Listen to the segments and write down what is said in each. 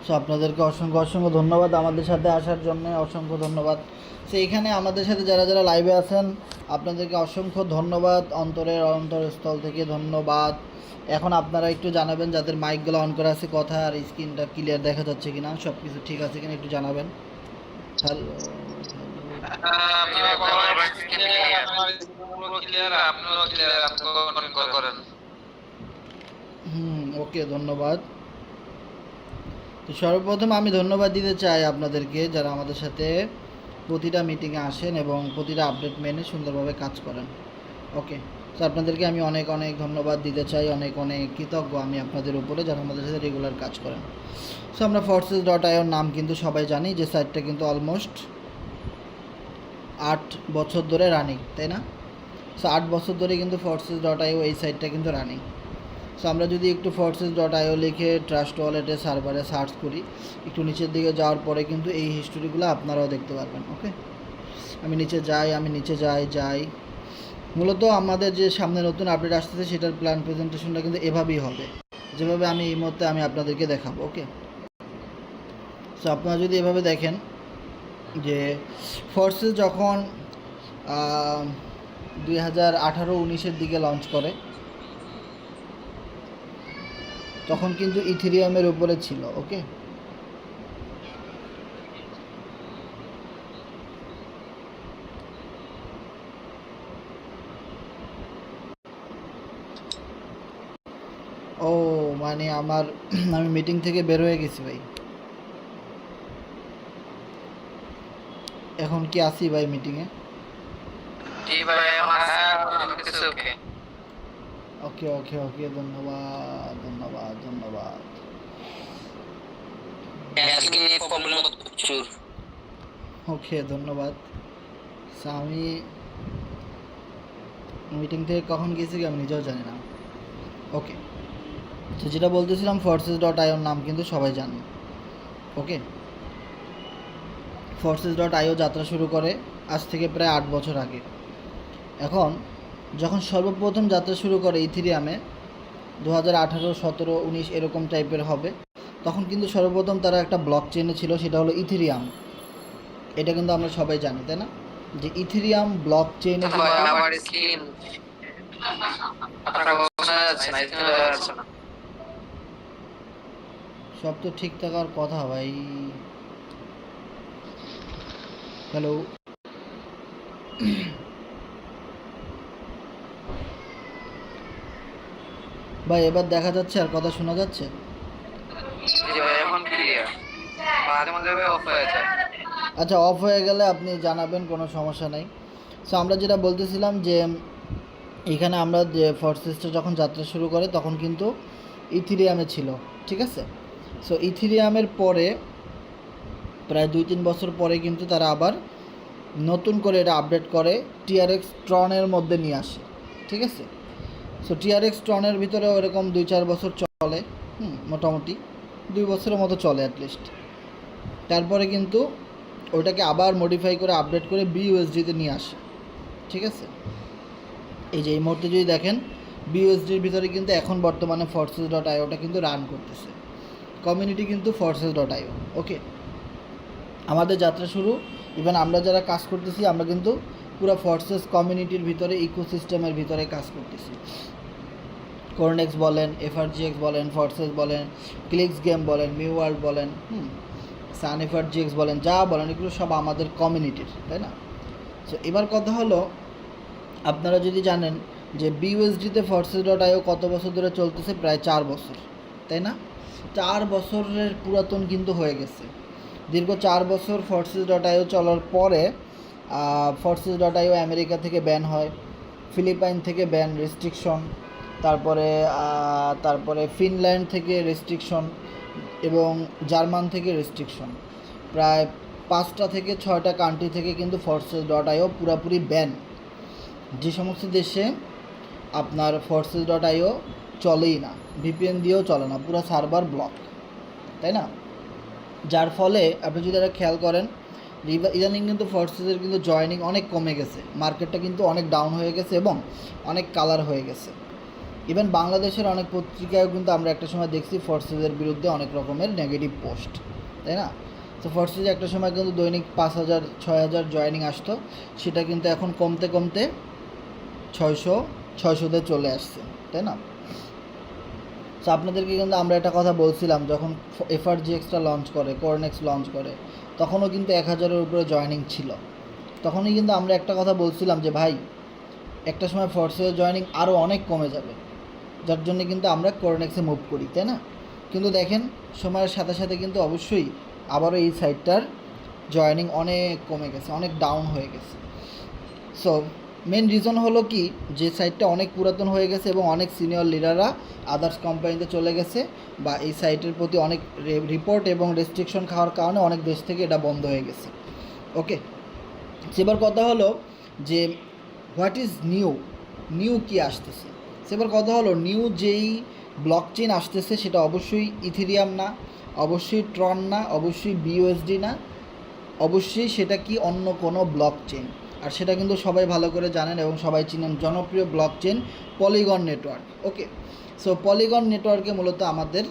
So আপনাদেরকে অসংখ্য অসংখ্য ধন্যবাদ আমাদের সাথে আসার জন্য, অসংখ্য ধন্যবাদ। সো এখানে আমাদের সাথে যারা যারা লাইভে আছেন আপনাদেরকে অসংখ্য ধন্যবাদ, অন্তরের অন্তরস্থল থেকে ধন্যবাদ। এখন আপনারা একটু জানাবেন যাদের মাইকগুলো অন করা আছে, কথা আর স্ক্রিনটা ক্লিয়ার দেখা যাচ্ছে কিনা, সব কিছু ঠিক আছে কিনা একটু জানাবেন। হ্যালো ওকে, ধন্যবাদ। তো সর্বপ্রথম আমি ধন্যবাদ দিতে চাই আপনাদেরকে যারা আমাদের সাথে প্রতিটা মিটিংয়ে আসেন এবং প্রতিটা আপডেট মেনে সুন্দরভাবে কাজ করেন। ওকে, তো আপনাদেরকে আমি অনেক অনেক ধন্যবাদ দিতে চাই, অনেক অনেক কৃতজ্ঞ আমি আপনাদের উপরে যারা আমাদের সাথে রেগুলার কাজ করেন। সো আমরা forces.ioর নাম কিন্তু সবাই জানি, যে সাইটটা কিন্তু অলমোস্ট 8 বছর ধরে রানিং, তাই না? সো 8 বছর ধরে কিন্তু forces.io এই সাইটটা কিন্তু রানিং। সো আমরা যদি একটু forces.io লিখে ট্রাস্ট ওয়ালেটে সার্ভারে সার্চ করি, একটু নিচের দিকে যাওয়ার পরে কিন্তু এই হিস্টোরিগুলো আপনারাও দেখতে পারবেন। ওকে, আমি নিচে যাই। মূলত আমাদের যে সামনে নতুন আপডেট আসতেছে সেটার প্ল্যান প্রেজেন্টেশনটা কিন্তু এভাবেই হবে, যেভাবে আমি এই মুহূর্তে আমি আপনাদেরকে দেখাবো। ওকে, সো আপনারা যদি এভাবে দেখেন যে ফোর্সেস যখন 2018-19 দিকে লঞ্চ করে তখন কিন্তু ইথেরিয়ামের উপরে ছিল। ওকে, ও মানে আমি মিটিং থেকে বের হয়ে গেছি ভাই, এখন কি আসি ভাই মিটিংয়ে? ওকে ওকে ওকে, ধন্যবাদ। ওকে, ধন্যবাদ। আমি মিটিং থেকে কখন গেছি আমি নিজেও জানি না। ওকে, তো যেটা বলতেছিলাম forces.ioর নাম কিন্তু সবাই জানেন। ওকে, forces.io যাত্রা শুরু করে আজ থেকে প্রায় 8 বছর আগে। এখন যখন সর্বপ্রথম যাত্রা শুরু করে ইথেরিয়ামে 2018, 17, 19 এরকম টাইপের হবে, তখন কিন্তু সর্বপ্রথম তারা একটা ব্লক চেনে ছিল, সেটা হলো ইথেরিয়াম। এটা কিন্তু আমরা সবাই জানি, তাই না, যে ইথেরিয়াম ব্লক চেনে সব তো ঠিক থাকার কথা ভাই। হ্যালো ভাই, এবার দেখা যাচ্ছে আর কথা শোনা যাচ্ছে? আচ্ছা, অফ হয়ে গেলে আপনি জানাবেন, কোনো সমস্যা নেই। সো আমরা যেটা বলতেছিলাম যে এখানে আমরা যে ফোর্সেসটা যখন যাত্রা শুরু করে তখন কিন্তু ইথেরিয়ামে ছিল, ঠিক আছে? সো ইথেরিয়ামের পরে প্রায় 2-3 বছর পরে কিন্তু তারা আবার নতুন করে এটা আপডেট করে টিআরএক্স ট্রনের মধ্যে নিয়ে আসে, ঠিক আছে? সো টিআরএক্স ট্রনের ভিতরে ওরকম 2-4 বছর চলে, মোটামুটি 2 বছরের মতো চলে অ্যাটলিস্ট। তারপরে কিন্তু ওটাকে আবার মডিফাই করে আপডেট করে বিইউএসডিতে নিয়ে আসে, ঠিক আছে? এই যে এই মুহূর্তে যদি দেখেন বিইউএসডির ভিতরে কিন্তু এখন বর্তমানে forces.ioটা কিন্তু রান করতেছে, কমিউনিটি কিন্তু forces.io। ওকে, আমাদের যাত্রা শুরু, ইভেন আমরা যারা কাজ করতেছি আমরা কিন্তু পুরো ফোর্সেস কমিউনিটির ভিতরে, ইকোসিস্টেমের ভিতরে কাজ করতেছি। কোরনেক্স বলেন, এফআরজিএক্স বলেন, ফোর্সেস বলেন, ক্লিক্স গেম বলেন, মিউ ওয়ার্ল্ড বলেন, সান এফআরজিএক্স বলেন, যা বলেন এগুলো সব আমাদের কমিউনিটির, তাই না? সো এবার কথা হলো, আপনারা যদি জানেন যে বিইউএসডিতে forces.io কত বছর ধরে চলতেছে, প্রায় 4 বছর, তাই না? 4 বছরের পুরাতন কিন্তু হয়ে গেছে। দীর্ঘ 4 বছর forces.io চলার পরে forces.io আমেরিকা থেকে ব্যান হয়, ফিলিপাইন থেকে ব্যান, রেস্ট্রিকশন, তারপরে ফিনল্যান্ড থেকে রেস্ট্রিকশন এবং জার্মান থেকে রেস্ট্রিকশন। প্রায় 5টা থেকে 6টা কান্ট্রি থেকে কিন্তু forces.io পুরোপুরি ব্যান। যে সমস্ত দেশে আপনার forces.io চলেই না, ভিপিএন দিয়েও চলে না, পুরো সার্ভার ব্লক, তাই না? যার ফলে আপনি যদি এটা খেয়াল করেন ইদানিং কিন্তু ফোর্সেসের কিন্তু জয়েনিং অনেক কমে গেছে, মার্কেটটা কিন্তু অনেক ডাউন হয়ে গেছে এবং অনেক কালার হয়ে গেছে। ইভেন বাংলাদেশের অনেক পত্রিকায়ও কিন্তু আমরা একটা সময় দেখছি ফোর্সেসের বিরুদ্ধে অনেক রকমের নেগেটিভ পোস্ট, তাই না? তো ফোর্সেসে একটা সময় কিন্তু দৈনিক 5,000 6,000 জয়েনিং আসতো, সেটা কিন্তু এখন কমতে কমতে 600-600-তে চলে আসছে, তাই না? সো আপনাদেরকে কিন্তু আমরা একটা কথা বলছিলাম, যখন এফআরজিএক্সটা লঞ্চ করে, কোরনেক্স লঞ্চ করে, তখনও কিন্তু 1,000-এর উপরে জয়েনিং ছিল। তখনই কিন্তু আমরা একটা কথা বলছিলাম যে ভাই একটা সময় ফোর্সেসের জয়েনিং আরও অনেক কমে যাবে, যার জন্য কিন্তু আমরা কোরনেক্সে মুভ করি, তাই না? কিন্তু দেখেন সময়ের সাথে সাথে কিন্তু অবশ্যই আবারও এই সাইটটার জয়েনিং অনেক কমে গেছে, অনেক ডাউন হয়ে গেছে। সো মেন রিজন হলো কি, যে সাইটটা অনেক পুরাতন হয়ে গেছে এবং অনেক সিনিয়র লিডাররা আদার্স কোম্পানিতে চলে গেছে, বা এই সাইটের প্রতি অনেক রিপোর্ট এবং রেস্ট্রিকশন খাওয়ার কারণে অনেক দেশ থেকে এটা বন্ধ হয়ে গেছে। ওকে, সেবার কথা হলো যে হোয়াট ইজ নিউ কী আসতেছে। সেবার কথা হলো নিউ যেই ব্লক চেইন আসতেছে সেটা অবশ্যই ইথেরিয়াম না, অবশ্যই ট্রন না, অবশ্যই বিইউএসডি না, অবশ্যই সেটা কি অন্য কোনো ব্লক চেইন। আর সেটা কিন্তু সবাই ভালো করে জানেন এবং সবাই চিনেন, জনপ্রিয় ব্লক চেইন পলিগন নেটওয়ার্ক। ওকে, সো পলিগন নেটওয়ার্কে মূলত আমাদের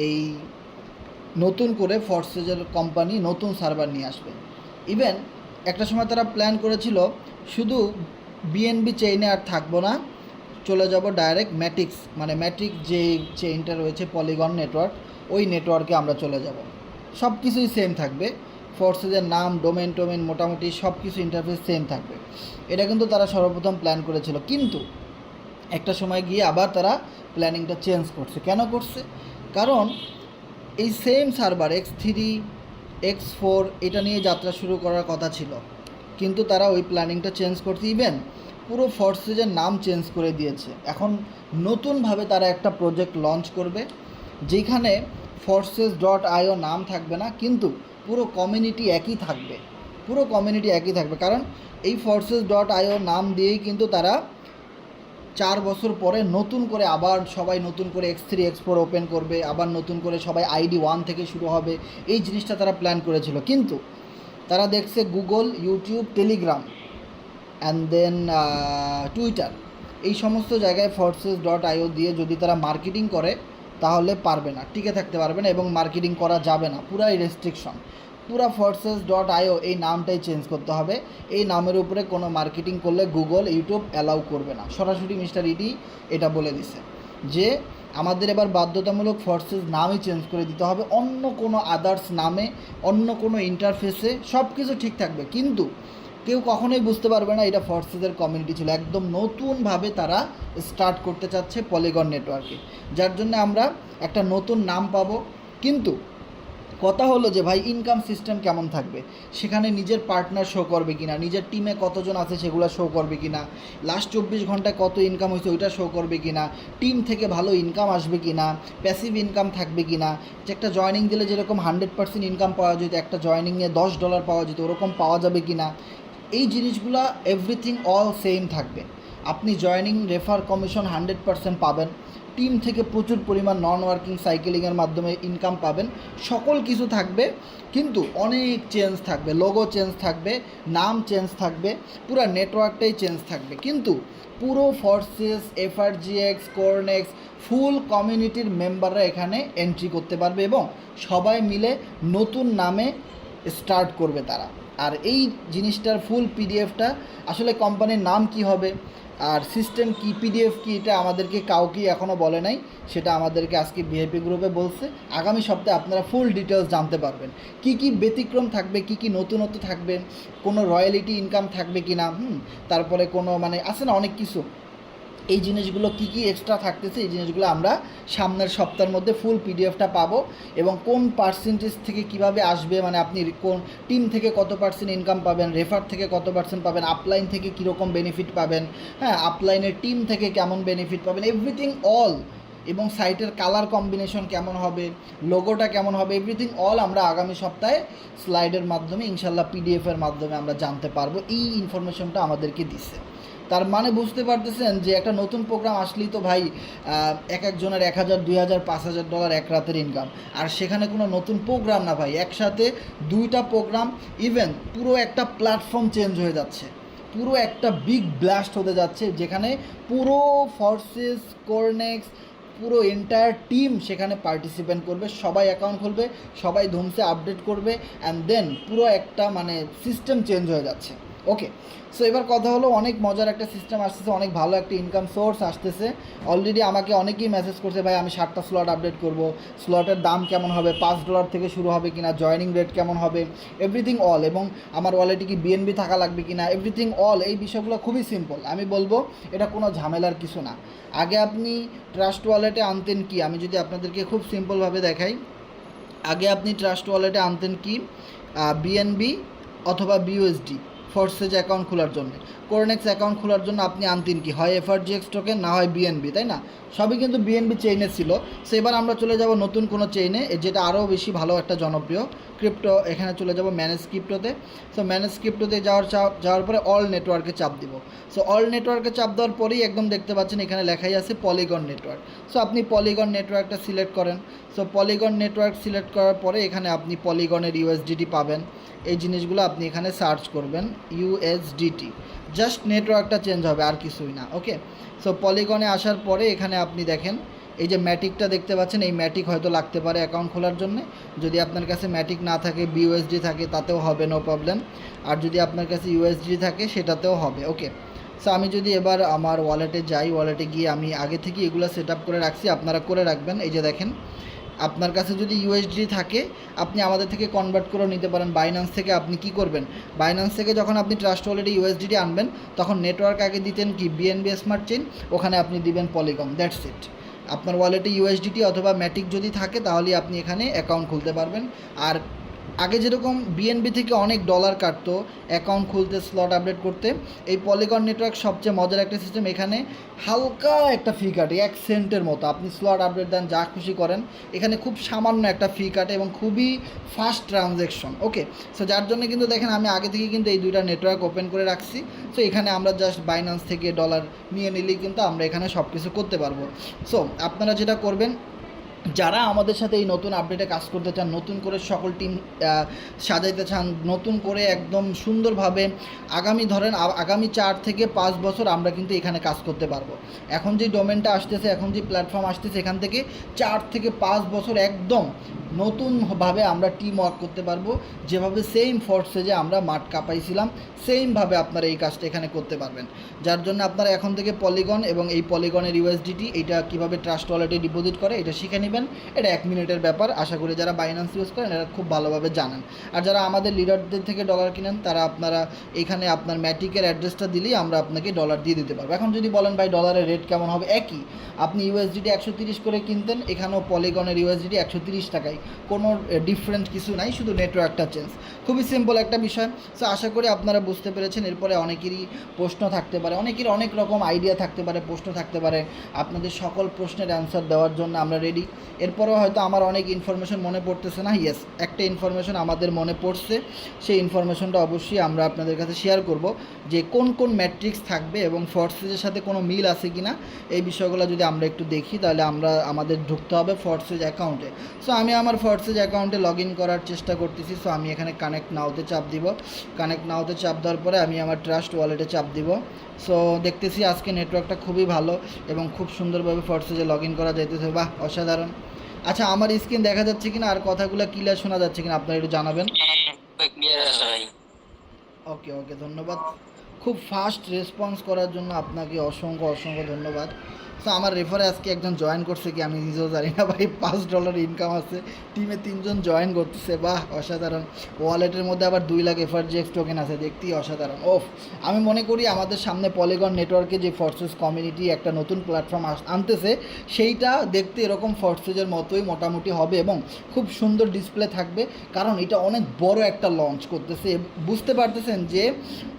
এই নতুন করে ফোর্সেসের কোম্পানি নতুন সার্ভার নিয়ে আসবে। ইভেন একটা সময় তারা প্ল্যান করেছিল শুধু বিএনবি চেইনে আর থাকবো না, চলে যাব ডাইরেক্ট ম্যাট্রিক্স, মানে ম্যাট্রিক্স যে চেইনটা রয়েছে পলিগন নেটওয়ার্ক, ওই নেটওয়ার্কে আমরা চলে যাব। সব কিছুই সেম থাকবে, ফোর্সেসের নাম, ডোমেন মোটামুটি সব কিছু ইন্টারফেস সেম থাকবে। এটা কিন্তু তারা সর্বপ্রথম প্ল্যান করেছিল, কিন্তু একটা সময় গিয়ে আবার তারা প্ল্যানিংটা চেঞ্জ করছে। কেন করছে? কারণ এই সেম সার্ভার X3 X4 এটা নিয়ে যাত্রা শুরু করার কথা ছিল, কিন্তু তারা ওই প্ল্যানিংটা চেঞ্জ করতে, ইভেন পুরো ফোর্সেসের নাম চেঞ্জ করে দিয়েছে। এখন নতুনভাবে তারা একটা প্রজেক্ট লঞ্চ করবে যেখানে forces.io নাম থাকবে না, কিন্তু পুরো কমিউনিটি একই থাকবে, কারণ এই forces.io নাম দিয়েই কিন্তু তারা 4 বছর পরে নতুন করে আবার সবাই নতুন করে X3 X4 ওপেন করবে, আবার নতুন করে সবাই ID 1 থেকে শুরু হবে। এই জিনিসটা তারা প্ল্যান করেছিল, কিন্তু তারা দেখছে Google, YouTube, Telegram and then Twitter, এই সমস্ত জায়গায় forces.io দিয়ে যদি তারা মার্কেটিং করে তাহলে পারবে না, টিকে থাকতে পারবে না এবং মার্কেটিং করা যাবে না, পুরাই রেস্ট্রিকশন। পুরা forces.io এই নামটাই চেঞ্জ করতে হবে। এই নামের উপরে কোনো মার্কেটিং করলে গুগল, ইউটিউব অ্যালাউ করবে না। সরাসরি মিস্টার ইডি এটা বলে দিছে যে আমাদের এবার বাধ্যতামূলক ফোর্সেস নামই চেঞ্জ করে দিতে হবে, অন্য কোনো আদার্স নামে, অন্য কোনো ইন্টারফেসে সব কিছু ঠিক থাকবে, কিন্তু কেউ কখনোই বুঝতে পারবে না এটা ফোর্সেসের কমিউনিটি ছিল। একদম নতুনভাবে তারা স্টার্ট করতে চাচ্ছে পলিগন নেটওয়ার্কে, যার জন্য আমরা একটা নতুন নাম পাবো। কিন্তু কথা হলো যে ভাই ইনকাম সিস্টেম কেমন থাকবে, সেখানে নিজের পার্টনার শো করবে কিনা, নিজের টিমে কতজন আছে সেগুলো শো করবে কিনা, লাস্ট 24 ঘন্টায় কত ইনকাম হয়েছে ওইটা শো করবে কিনা, টিম থেকে ভালো ইনকাম আসবে কিনা, প্যাসিভ ইনকাম থাকবে কিনা, যে একটা জয়েনিং দিলে যেরকম 100% ইনকাম পাওয়া যেত, একটা জয়েনিংয়ে $10 পাওয়া যেত, ওরকম পাওয়া যাবে কিনা, এই জিনিসগুলো এভরিথিং অল সেম থাকবে। আপনি জয়েনিং রেফার কমিশন 100% পাবেন, টিম থেকে প্রচুর পরিমাণ নন ওয়ার্কিং সাইকেলিংয়ের মাধ্যমে ইনকাম পাবেন, সকল কিছু থাকবে, কিন্তু অনেক চেঞ্জ থাকবে, লোগো চেঞ্জ থাকবে, নাম চেঞ্জ থাকবে, পুরো নেটওয়ার্কটাই চেঞ্জ থাকবে, কিন্তু পুরো ফোর্সেস, এফআরজিএক্স, কোরনেক্স ফুল কমিউনিটির মেম্বাররা এখানে এন্ট্রি করতে পারবে এবং সবাই মিলে নতুন নামে স্টার্ট করবে তারা। আর এই জিনিসটার ফুল পিডিএফটা আসলে কোম্পানির নাম কি হবে আর সিস্টেম কি, পিডিএফ কি, এটা আমাদেরকে কাউকেই এখনও বলে নাই, সেটা আমাদেরকে আজকে ভিআইপি গ্রুপে বলছে। আগামী সপ্তাহে আপনারা ফুল ডিটেলস জানতে পারবেন, কি কি ব্যতিক্রম থাকবে, কি কি নতুনত্ব থাকবে, কোনো রয়্যালিটি ইনকাম থাকবে কি না, তারপরে কোনো মানে আছে না অনেক কিছু, এই জিনিসগুলো কি কি এক্সট্রা থাকতেছে, এই জিনিসগুলো আমরা সামনের সপ্তাহের মধ্যে ফুল পিডিএফটা পাবো। এবং কোন পার্সেন্টেজ থেকে কিভাবে আসবে, মানে আপনি কোন টিম থেকে কত পার্সেন্ট ইনকাম পাবেন, রেফার থেকে কত পার্সেন্ট পাবেন, আপলাইন থেকে কীরকম বেনিফিট পাবেন, হ্যাঁ আপলাইনের টিম থেকে কেমন বেনিফিট পাবেন, এভরিথিং অল, এবং সাইটের কালার কম্বিনেশন কেমন হবে, লোগোটা কেমন হবে, এভরিথিং অল আমরা আগামী সপ্তাহে স্লাইডের মাধ্যমে ইনশাল্লাহ পিডিএফের মাধ্যমে আমরা জানতে পারবো। এই ইনফরমেশনটা আমাদেরকে দিচ্ছে। তার মানে বুঝতে পারতেছেন যে একটা নতুন প্রোগ্রাম আসলেই তো ভাই এক একজনের $1,000, $2,000, $5,000 এক রাতের ইনকাম, আর সেখানে কোনো নতুন প্রোগ্রাম না ভাই, একসাথে 2টা প্রোগ্রাম, ইভেন পুরো একটা প্ল্যাটফর্ম চেঞ্জ হয়ে যাচ্ছে, পুরো একটা বিগ ব্লাস্ট হতে যাচ্ছে, যেখানে পুরো ফোর্সেস, কোরনেক্স, পুরো এন্টায়ার টিম সেখানে পার্টিসিপেন্ট করবে, সবাই অ্যাকাউন্ট খুলবে, সবাই ধুমসে আপডেট করবে, অ্যান্ড দেন পুরো একটা মানে সিস্টেম চেঞ্জ হয়ে যাচ্ছে। ওকে, সো এবার কথা হলো, অনেক মজার একটা সিস্টেম আসতেছে, অনেক ভালো একটা ইনকাম সোর্স আসতেছে। অলরেডি আমাকে অনেকেই মেসেজ করছে, ভাই আমি 7টা স্লট আপডেট করব, স্লটের দাম কেমন হবে, $5 থেকে শুরু হবে কিনা, জয়নিং রেট কেমন হবে, এভরিথিং অল, এবং আমার ওয়ালেটে কি বিএনবি থাকা লাগবে কিনা, এভরিথিং অল। এই বিষয়গুলো খুবই সিম্পল, আমি বলবো এটা কোনো ঝামেলার কিছু না। আগে আপনি ট্রাস্ট ওয়ালেটে আনতেন কি, আমি যদি আপনাদেরকে খুব সিম্পলভাবে দেখাই, আগে আপনি ট্রাস্ট ওয়ালেটে আনতেন কি, বিএনবি অথবা বিউএসডি ফোর্সেজ অ্যাকাউন্ট খোলার জন্য। কোরনেক্স অ্যাকাউন্ট খোলার জন্য আপনি আনতেন কি, হয় এফআরজিএক্স টোকেন, না হয় বিএনবি, তাই না? সবই কিন্তু বিএনবি চেইনে ছিল। সো এবার আমরা চলে যাব নতুন কোনো চেইনে, যেটা আরও বেশি ভালো একটা জনপ্রিয় ক্রিপ্টো। এখানে চলে যাব ম্যানেজ ক্রিপ্টোতে। সো ম্যানেজ ক্রিপ্টোতে যাওয়ার পরে অল নেটওয়ার্কে চাপ দিব। সো অল নেটওয়ার্কে চাপ দেওয়ার পরেই একদম দেখতে পাচ্ছেন এখানে লেখাই আছে পলিগন নেটওয়ার্ক। সো আপনি পলিগন নেটওয়ার্কটা সিলেক্ট করেন। সো পলিগন নেটওয়ার্ক সিলেক্ট করার পরে এখানে আপনি পলিগনের ইউএসডিটি পাবেন। এই জিনিসগুলো আপনি এখানে সার্চ করবেন, ইউএসডিটি, জাস্ট নেটওয়ার্কটা চেঞ্জ হবে, আর কিছুই না। ওকে, সো পলিগনে আসার পরে এখানে আপনি দেখেন এই যে ম্যাটিকটা দেখতে পাচ্ছেন, এই ম্যাটিক হয়তো লাগতে পারে অ্যাকাউন্ট খোলার জন্য। যদি আপনার কাছে ম্যাটিক না থাকে, বিউএসডি থাকে, তাতেও হবে, নো প্রবলেম। আর যদি আপনার কাছে ইউএসডি থাকে সেটাতেও হবে। ওকে, সো আমি যদি এবার আমার ওয়ালেটে যাই, ওয়ালেটে গিয়ে আমি আগে থেকে এগুলো সেট আপ করে রাখছি, আপনারা করে রাখবেন। এই যে দেখেন, আপনার কাছে যদি ইউএসডি থাকে আপনি আমাদের থেকে কনভার্ট করে নিতে পারেন। বাইন্যান্স থেকে আপনি কি করবেন, বাইন্যান্স থেকে যখন আপনি ট্রাস্ট ওয়ালেটে ইউএসডিটি আনবেন, তখন নেটওয়ার্ক আগে দিতেন কি, বিএনবি স্মার্ট চেইন, ওখানে আপনি দিবেন পলিগন, দ্যাটস ইট। আপনার ওয়ালেটে ইউএসডিটি অথবা ম্যাটিক যদি থাকে তাহলে আপনি এখানে অ্যাকাউন্ট খুলতে পারবেন। আর আগে যেরকম বিএনবি থেকে অনেক ডলার কাটতো অ্যাকাউন্ট খুলতে, স্লট আপডেট করতে, এই পলিগন নেটওয়ার্ক সবচেয়ে মজার একটা সিস্টেম। এখানে হালকা একটা ফি কাটে, 1 সেন্টের মতো। আপনি স্লট আপডেট দেন, যা খুশি করেন, এখানে খুব সামান্য একটা ফি কাটে এবং খুবই ফাস্ট ট্রানজ্যাকশন। ওকে, সো যার জন্য কিন্তু দেখেন আমি আগে থেকে কিন্তু এই দুইটা নেটওয়ার্ক ওপেন করে রাখছি। সো এখানে আমরা জাস্ট বাইন্যান্স থেকে ডলার নিয়ে নিলেই কিন্তু আমরা এখানে সব কিছু করতে পারবো। সো আপনারা যেটা করবেন, যারা আমাদের সাথে এই নতুন আপডেটে কাজ করতে চান, নতুন করে সকল টিম সাজাইতে চান, নতুন করে একদম সুন্দরভাবে আগামী 4 থেকে 5 বছর আমরা কিন্তু এখানে কাজ করতে পারবো। এখন যে ডোমেনটা আসতেছে, এখন যে প্ল্যাটফর্ম আসতেছে, এখান থেকে 4 থেকে 5 বছর একদম নতুনভাবে আমরা টিম ওয়ার্ক করতে পারবো। যেভাবে সেম ফোর্সেজে আমরা মাঠ কাঁপাইছিলাম, সেমভাবে আপনারা এই কাজটা এখানে করতে পারবেন। যার জন্য আপনারা এখন থেকে পলিগন এবং এই পলিগনের ইউএসডিটি, এইটা কীভাবে ট্রাস্ট ওয়ালেটে ডিপোজিট করে এটা শিখে নেবেন। এটা 1 মিনিটের ব্যাপার। আশা করি যারা বাইন্যান্স ইউজ করেন এরা খুব ভালোভাবে জানেন। আর যারা আমাদের লিডারদের থেকে ডলার কিনেন, তারা আপনারা এখানে আপনার ম্যাটিকের অ্যাড্রেসটা দিলেই আমরা আপনাকে ডলার দিয়ে দিতে পারবো। এখন যদি বলেন ভাই ডলারের রেট কেমন হবে, একই। আপনি ইউএসডিটি 130 করে কিনতেন, এখানেও পলিগনের ইউএসডিটি 130 টাকায়, কোনো ডিফারেন্ট কিছু নাই, শুধু নেটওয়ার্কটা চেঞ্জ। খুবই সিম্পল একটা বিষয়। সো আশা করি আপনারা বুঝতে পেরেছেন। এরপরে অনেকেরই প্রশ্ন থাকতে পারে, অনেকের অনেক রকম আইডিয়া থাকতে পারে, প্রশ্ন থাকতে পারে। আপনাদের সকল প্রশ্নের অ্যান্সার দেওয়ার জন্য আমরা রেডি। এরপরেও হয়তো আমার অনেক ইনফরমেশন মনে পড়তেছে না, ইয়েস, একটা ইনফরমেশন আমাদের মনে পড়ছে। সেই ইনফরমেশনটা অবশ্যই আমরা আপনাদের কাছে শেয়ার করব, যে কোন কোন ম্যাট্রিক্স থাকবে এবং ফোর্সেজের সাথে কোনো মিল আছে কি না, এই বিষয়গুলো যদি আমরা একটু দেখি, তাহলে আমাদের ঢুকতে হবে ফোর্সেজ অ্যাকাউন্টে। সো আমি আমার ফোর্সেজ অ্যাকাউন্টে লগ ইন করার চেষ্টা করতেছি। সো আমি এখানে কানেক্ট নাওতে চাপ দিব। কানেক্ট নাওতে চাপ দেওয়ার পরে আমি আমার ট্রাস্ট ওয়ালেটে চাপ দিব। সো দেখতেছি আজকে নেটওয়ার্কটা খুবই ভালো এবং খুব সুন্দরভাবে ফোর্সেজে লগ ইন করা যাইতেছে। বাহ, অসাধারণ। আচ্ছা, আমার স্ক্রিন দেখা যাচ্ছে কিনা আর কথাগুলো ক্লিয়ার শোনা যাচ্ছে কিনা আপনারা একটু জানাবেন। ওকে ওকে, ধন্যবাদ। খুব ফাস্ট রেসপন্স করার জন্য আপনাকে অসংখ্য অসংখ্য ধন্যবাদ। সো আমার রেফারে আজকে একজন জয়েন করছে কি আমি নিজেও জানি না ভাই, $5 ইনকাম আছে, টিমে 3 জন জয়েন করতেছে। বাহ, অসাধারণ। ওয়ালেটের মধ্যে আবার 2 লাখ এফআরজিএক্স টোকেন আছে, দেখতেই অসাধারণ। আমি মনে করি আমাদের সামনে পলিগন নেটওয়ার্কে যে ফোর্সেস কমিউনিটি একটা নতুন প্ল্যাটফর্ম আনতেছে, সেইটা দেখতে এরকম ফোর্সেজের মতোই মোটামুটি হবে এবং খুব সুন্দর ডিসপ্লে থাকবে, কারণ এটা অনেক বড় একটা লঞ্চ করতেছে। বুঝতে পারতেছেন যে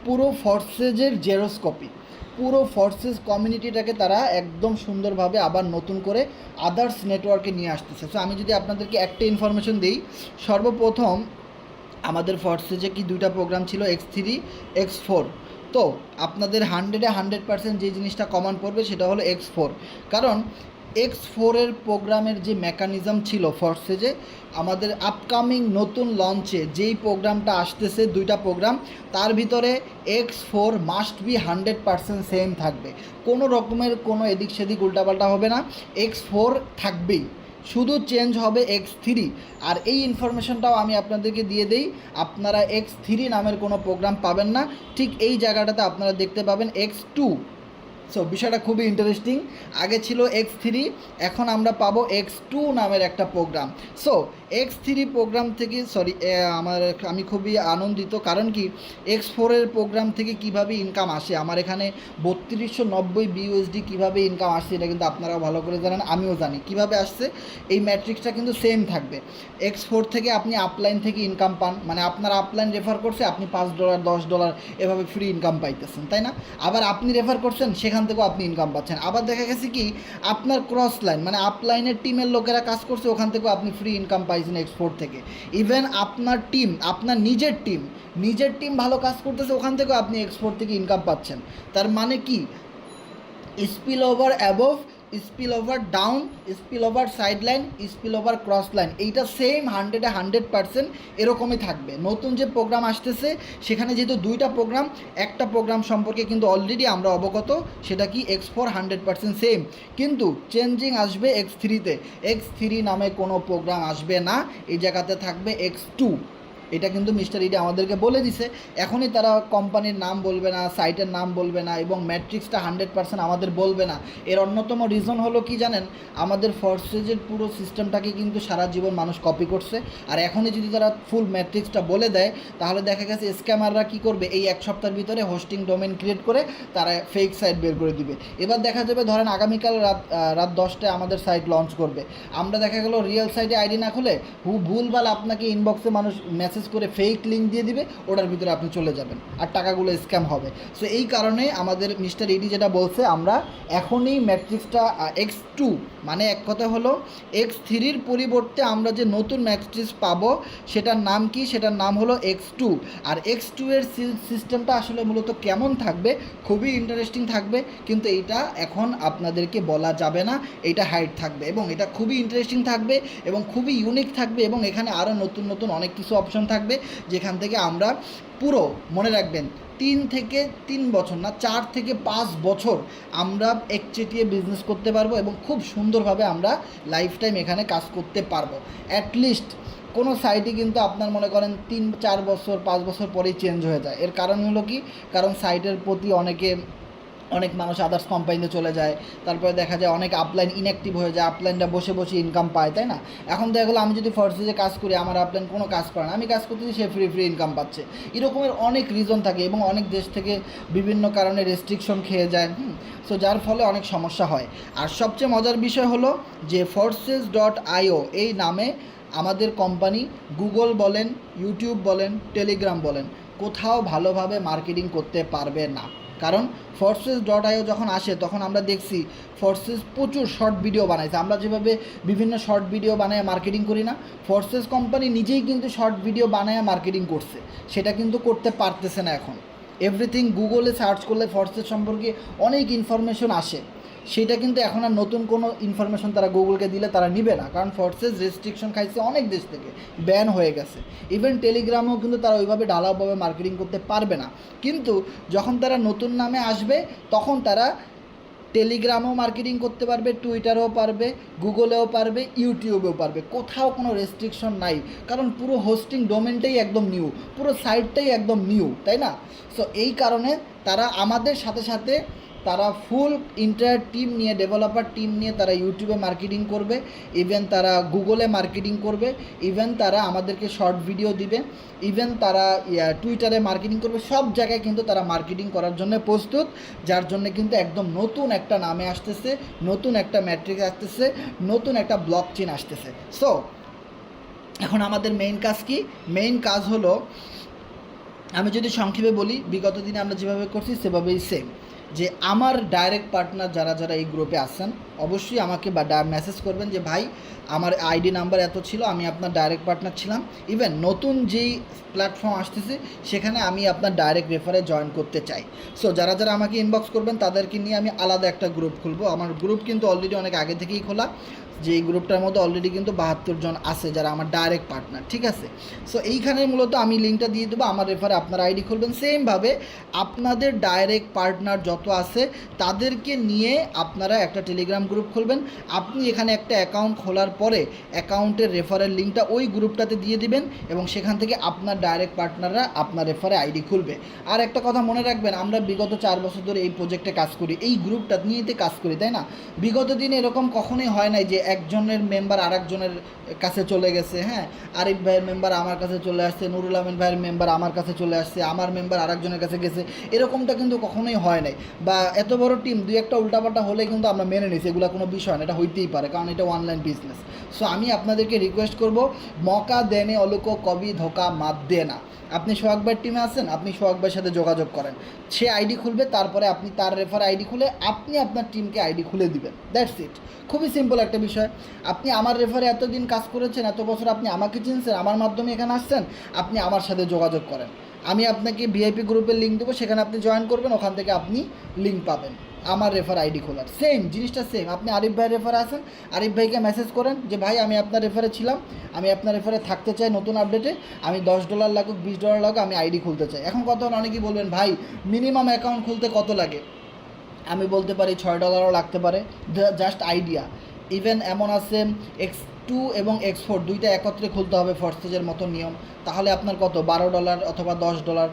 পুরো ফোর্সেজের জেরোস্কপি, পুরো ফোর্সেস কমিউনিটিটাকে তারা একদম সুন্দরভাবে আবার নতুন করে আদার্স নেটওয়ার্কে নিয়ে আসতেছে। সো আমি যদি আপনাদেরকে একটা ইনফরমেশন দিই, সর্বপ্রথম আমাদের ফোর্সেজে কি 2টা প্রোগ্রাম ছিল, X3, X4। তো আপনাদের 100% যে জিনিসটা কমন পড়বে সেটা হলো X4, কারণ X4 প্রোগ্রামের যে মেকানিজম ছিল ফরসেজে, আমাদের আপকামিং নতুন লঞ্চে যেই প্রোগ্রামটা আসতেছে, 2টা প্রোগ্রাম, তার ভিতরে X4 মাস্ট বি 100% সেম থাকবে। কোনো রকমের কোনো এদিক সেদিক উল্টাপাল্টা হবে না, X4 থাকবেই, শুধু চেঞ্জ হবে X3। আর এই ইনফরমেশনটাও আমি আপনাদেরকে দিয়ে দেই, আপনারা X3 নামের কোনো প্রোগ্রাম পাবেন না, ঠিক এই জায়গাটাতে আপনারা দেখতে পাবেন X2। সো বিষয়টা খুবই ইন্টারেস্টিং। আগে ছিল X3, এখন আমরা পাবো X2 নামের একটা প্রোগ্রাম। সো X3 প্রোগ্রাম থেকে আমি খুবই আনন্দিত, কারণ কি X4 প্রোগ্রাম থেকে কিভাবে ইনকাম আসে, আমার এখানে 3290 BUSD কীভাবে ইনকাম আসছে এটা কিন্তু আপনারাও ভালো করে জানেন, আমিও জানি কীভাবে আসছে। এই ম্যাট্রিক্সটা কিন্তু সেম থাকবে। X4 থেকে আপনি আপলাইন থেকে ইনকাম পান, মানে আপনার আপলাইন রেফার করছে, আপনি $5 $10 এভাবে ফ্রি ইনকাম পাইতেছেন, তাই না? আবার আপনি রেফার করছেন, সেখান থেকেও আপনি ইনকাম পাচ্ছেন। আবার দেখা গেছে কি আপনার ক্রস লাইন, মানে আপলাইনের টিমের লোকেরা কাজ করছে, ওখান থেকেও আপনি ফ্রি ইনকাম পাইছেন X4 থেকে। ইভেন আপনার টিম, আপনার নিজের টিম ভালো কাজ করতেছে, ওখান থেকেও আপনি X4 থেকে ইনকাম পাচ্ছেন। তার মানে কি, spill over above, spill over down, spill over side line, spill over cross line, এইটা সেম 100% এরকমই থাকবে। নতুন যে প্রোগ্রাম আসতেছে সেখানে যেহেতু 2টা প্রোগ্রাম, একটা প্রোগ্রাম সম্পর্কে কিন্তু অলরেডি আমরা অবগত, সেটা কি X4 100% সেম, কিন্তু চেঞ্জিং আসবে X3-তে। X3 নামে কোনো প্রোগ্রাম আসবে না, এই জায়গাতে থাকবে X2। এটা কিন্তু মিস্টার ইডি আমাদেরকে বলে দিছে। এখনই তারা কোম্পানির নাম বলবে না, সাইটের নাম বলবে না, এবং ম্যাট্রিক্সটা 100% আমাদের বলবে না। এর অন্যতম রিজন হলো কি জানেন, আমাদের ফরসেজের পুরো সিস্টেমটাকে কিন্তু সারা জীবন মানুষ কপি করছে। আর এখনই যদি তারা ফুল ম্যাট্রিক্সটা বলে দেয়, তাহলে দেখা গেছে স্ক্যামাররা কী করবে, এই 1 সপ্তাহের ভিতরে হোস্টিং ডোমেন ক্রিয়েট করে তারা ফেক সাইট বের করে দিবে। এবার দেখা যাবে, ধরেন আগামীকাল রাত 10টায় আমাদের সাইট লঞ্চ করবে, আমরা দেখা গেল রিয়েল সাইটে আইডি না খুলে ভুলভাল আপনাকে ইনবক্সে মানুষ মেসেজ করে ফেক লিঙ্ক দিয়ে দিবে, ওটার ভিতরে আপনি চলে যাবেন, আর টাকাগুলো স্ক্যাম হবে। সো এই কারণে আমাদের মিস্টার ইডি যেটা বলছে, আমরা এখনই ম্যাট্রিক্সটা X2, মানে এক কথা হলো X3-র পরিবর্তে আমরা যে নতুন ম্যাট্রিক্স পাবো সেটার নাম কি, সেটার নাম হলো X2। আর X2 এর সিস্টেমটা আসলে মূলত কেমন থাকবে, খুবই ইন্টারেস্টিং থাকবে, কিন্তু এইটা এখন আপনাদেরকে বলা যাবে না, এইটা হাইড থাকবে, এবং এটা খুবই ইন্টারেস্টিং থাকবে এবং খুবই ইউনিক থাকবে, এবং এখানে আরও নতুন নতুন অনেক কিছু অপশন থাকবে, যেখান থেকে আমরা পুরো, মনে রাখবেন, 3 বছর না, 4 থেকে 5 বছর আমরা একচেটিয়ে বিজনেস করতে পারবো, এবং খুব সুন্দরভাবে আমরা লাইফ টাইম এখানে কাজ করতে পারবো। অ্যাটলিস্ট কোনো সাইটই কিন্তু আপনার মনে করেন 3-4 বছর 5 বছর পরেই চেঞ্জ হয়ে যায়। এর কারণ হলো কি, কারণ সাইটের প্রতি অনেক মানুষ আদার্স কোম্পানিতে চলে যায়, তারপরে দেখা যায় অনেক আপলাইন ইনঅ্যাক্টিভ হয়ে যায়, আপলাইনটা বসে বসে ইনকাম পায়, তাই না? এখন দেখা গেলো আমি যদি ফরসেজে কাজ করি, আমার আপলাইন কোনো কাজ করে না, আমি কাজ করতেছি, সে ফ্রি ইনকাম পাচ্ছে। এরকমের অনেক রিজন থাকে, এবং অনেক দেশ থেকে বিভিন্ন কারণে রেস্ট্রিকশন খেয়ে যায়, সো যার ফলে অনেক সমস্যা হয়। আর সবচেয়ে মজার বিষয় হলো যে forces.io এই নামে আমাদের কোম্পানি গুগল বলেন, ইউটিউব বলেন, টেলিগ্রাম বলেন, কোথাও ভালোভাবে মার্কেটিং করতে পারবে না। কারণ forces.io যখন আসে, তখন আমরা দেখছি ফরসেস প্রচুর শর্ট ভিডিও বানাইছে। আমরা যেভাবে বিভিন্ন শর্ট ভিডিও বানায় মার্কেটিং করি না, ফরসেস কোম্পানি নিজেই কিন্তু শর্ট ভিডিও বানায় মার্কেটিং করছে, সেটা কিন্তু করতে পারতেছে না এখন। এভরিথিং গুগলে সার্চ করলে ফরসেস সম্পর্কে অনেক ইনফরমেশন আসে, সেটা কিন্তু এখন আর নতুন কোনো ইনফরমেশন তারা গুগলকে দিলে তারা নিবে না, কারণ ফরসেস রেস্ট্রিকশন খাইছে অনেক দেশ থেকে, ব্যান হয়ে গেছে। ইভেন টেলিগ্রামেও কিন্তু তারা ওইভাবে ঢালাওভাবে মার্কেটিং করতে পারবে না। কিন্তু যখন তারা নতুন নামে আসবে, তখন তারা টেলিগ্রামেও মার্কেটিং করতে পারবে, টুইটারেও পারবে, গুগলেও পারবে, ইউটিউবেও পারবে, কোথাও কোনো রেস্ট্রিকশন নাই, কারণ পুরো হোস্টিং ডোমেনটাই একদম নিউ, পুরো সাইটটাই একদম নিউ, তাই না? সো এই কারণে তারা আমাদের সাথে সাথে তারা ফুল ইন্টায়ার টিম নিয়ে, ডেভেলপার টিম নিয়ে তারা ইউটিউবে মার্কেটিং করবে, ইভেন তারা গুগলে মার্কেটিং করবে, ইভেন তারা আমাদেরকে শর্ট ভিডিও দিবে, ইভেন তারা টুইটারে মার্কেটিং করবে, সব জায়গায় কিন্তু তারা মার্কেটিং করার জন্য প্রস্তুত, যার জন্য কিন্তু একদম নতুন একটা নামে আসতেছে, নতুন একটা ম্যাট্রিক্স আসতেছে, নতুন একটা ব্লক চেইন আসতেছে। সো এখন আমাদের মেইন কাজ কি? মেইন কাজ হলো, আমি যদি সংক্ষেপে বলি, বিগত দিনে আমরা যেভাবে করছি সেভাবেই সেম। যে আমার ডাইরেক্ট পার্টনার যারা যারা এই গ্রুপে আছেন অবশ্যই আমাকে মেসেজ করবেন যে ভাই আমার আইডি নাম্বার এত ছিল, আমি আপনার ডাইরেক্ট পার্টনার ছিলাম, ইভেন নতুন যেই প্ল্যাটফর্ম আসতেছে সেখানে আমি আপনার ডাইরেক্ট রেফারে জয়েন করতে চাই। সো যারা যারা আমাকে ইনবক্স করবেন তাদেরকে নিয়ে আমি আলাদা একটা গ্রুপ খুলবো। আমার গ্রুপ কিন্তু অলরেডি অনেক আগে থেকেই খোলা, যে এই গ্রুপটার মধ্যে অলরেডি কিন্তু 72 জন আছে যারা আমার ডাইরেক্ট পার্টনার, ঠিক আছে। সো এইখানে মূলত আমি লিঙ্কটা দিয়ে দেবো, আমার রেফারে আপনার আইডি খুলবেন। সেমভাবে আপনাদের ডাইরেক্ট পার্টনার যত আছে তাদেরকে নিয়ে আপনারা একটা টেলিগ্রাম গ্রুপ খুলবেন। আপনি এখানে একটা অ্যাকাউন্ট খোলার পরে অ্যাকাউন্টের রেফারের লিঙ্কটা ওই গ্রুপটাতে দিয়ে দিবেন এবং সেখান থেকে আপনার ডাইরেক্ট পার্টনাররা আপনার রেফারে আইডি খুলবে। আর একটা কথা মনে রাখবেন, আমরা বিগত 4 বছর ধরে এই প্রজেক্টে কাজ করি, এই গ্রুপটা নিয়েতে কাজ করি, তাই না? বিগত দিনে এরকম কখনোই হয় নাই যে একজনের মেম্বার আরেকজনের কাছে চলে গেছে, হ্যাঁ, আরিফ ভাইয়ের মেম্বার আমার কাছে চলে আসছে, নুরুল আমিন ভাইয়ের মেম্বার আমার কাছে চলে আসছে, আমার মেম্বার আরেকজনের কাছে গেছে, এরকমটা কিন্তু কখনোই হয় নাই। বা এত বড় টিম 2-1টা উল্টাপাল্টা হলে কিন্তু আমরা মেনে নিছি, এগুলো কোনো বিষয় না, এটা হইতেই পারে, কারণ এটা অনলাইন বিজনেস। সো আমি আপনাদেরকে রিকোয়েস্ট করব, মকা দেনে অলোক কবি ধোকা মাত দে না। আপনি সোহাগ ভাইয়ের টিমে আছেন, আপনি সোহাগ ভাইয়ের সাথে যোগাযোগ করেন, সে আইডি খুলবে, তারপরে আপনি তার রেফার আইডি খুলে আপনি আপনার টিমকে আইডি খুলে দিবেন। দ্যাটস ইট, খুবই সিম্পল একটা বিষয়। আপনি আমার রেফারে এতদিন কাজ করেছেন, এত বছর আপনি আমাকে চিনছেন, আমার মাধ্যমে এখানে আসছেন, আপনি আমার সাথে যোগাযোগ করেন। আমি আপনাকে ভিআইপি গ্রুপের লিঙ্ক দেবো, সেখানে আপনি জয়েন করবেন, ওখান থেকে আপনি লিঙ্ক পাবেন আমার রেফার আইডি খোলার। সেম জিনিসটা সেম, আপনি আরিফ ভাইয়ের রেফারে আছেন, আরিফ ভাইকে মেসেজ করেন যে ভাই আমি আপনার রেফারে ছিলাম, আমি আপনার রেফারে থাকতে চাই নতুন আপডেটে, আমি $10 লাগুক $20 লাগুক আমি আইডি খুলতে চাই। এখন কথা হলো, অনেকেই বলবেন ভাই মিনিমাম অ্যাকাউন্ট খুলতে কত লাগে? আমি বলতে পারি $6 লাগতে পারে, জাস্ট আইডিয়া। ইভেন এমন আছে X2 এবং X4 দুইটা একত্রে খুলতে হবে ফরসেজের মতো নিয়ম, তাহলে আপনার কত $12 অথবা $10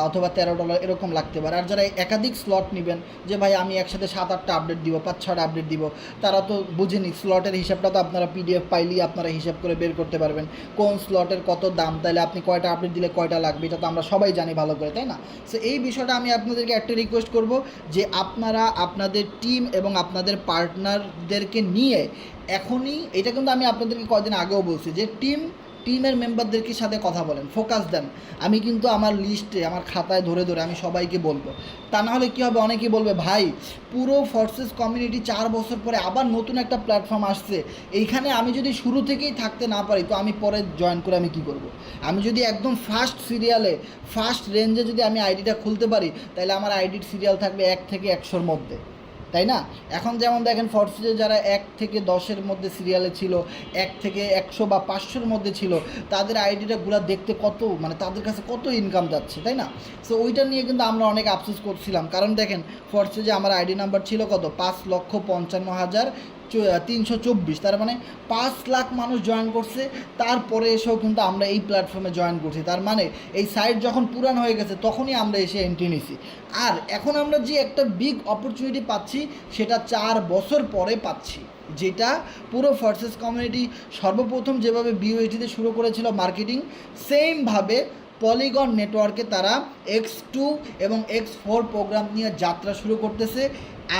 অথবা $13 এরকম লাগতে পারে। আর যারা একাধিক স্লট নেবেন, যে ভাই আমি একসাথে 7-8টা আপডেট দিব, 5-6টা আপডেট দিব, তারা তো বুঝেনি স্লটের হিসাবটা তো আপনারা পিডিএফ পাইলেই আপনারা হিসাব করে বের করতে পারবেন কোন স্লটের কত দাম, তাহলে আপনি কয়টা আপডেট দিলে কয়টা লাগবে, এটা তো আমরা সবাই জানি ভালো করে, তাই না? সো এই বিষয়টা আমি আপনাদেরকে একটা রিকোয়েস্ট করব যে আপনারা আপনাদের টিম এবং আপনাদের পার্টনারদেরকে নিয়ে এখনই, এটা কিন্তু আমি আপনাদেরকে কয়েকদিন আগেও বলছি যে টিমের মেম্বারদেরকে সাথে কথা বলেন, ফোকাস দেন। আমি কিন্তু আমার লিস্টে আমার খাতায় ধরে ধরে আমি সবাইকে বলবো, তা না হলে কী হবে, অনেকেই বলবে ভাই পুরো ফোর্সেস কমিউনিটি 4 বছর পরে আবার নতুন একটা প্ল্যাটফর্ম আসছে, এইখানে আমি যদি শুরু থেকেই থাকতে না পারি তো আমি পরে জয়েন করে আমি কী করব? আমি যদি একদম ফার্স্ট সিরিয়ালে ফার্স্ট রেঞ্জে যদি আমি আইডিটা খুলতে পারি, তাহলে আমার আইডির সিরিয়াল থাকবে 1 থেকে 100-র মধ্যে, তাই না? এখন যেমন দেখেন ফরসেজে যারা 1 থেকে 10-এর মধ্যে সিরিয়ালে ছিল, 1 থেকে 100 বা 500-র মধ্যে ছিল, তাদের আইডিটাগুলো দেখতে কত, মানে তাদের কাছে কত ইনকাম যাচ্ছে, তাই না? সো ওইটা নিয়ে কিন্তু আমরা অনেক আফসোস করছিলাম, কারণ দেখেন ফরসেজে আমার আইডি নাম্বার ছিল কত, 5,55,324, তার মানে 5 লাখ মানুষ জয়েন করছে, তারপরে এসেও কিন্তু আমরা এই প্ল্যাটফর্মে জয়েন করছি। তার মানে এই সাইট যখন পুরান হয়ে গেছে তখনই আমরা এসে এন্ট্রি নিছি। আর এখন আমরা যে একটা বিগ অপরচুনিটি পাচ্ছি সেটা 4 বছর পরে পাচ্ছি, যেটা পুরো ফোর্সেস কমিউনিটি সর্বপ্রথম যেভাবে বিওএইচডিতে শুরু করেছিল মার্কেটিং, সেমভাবে পলিগন নেটওয়ার্কে তারা X2 এবং X4 প্রোগ্রাম নিয়ে যাত্রা শুরু করতেছে।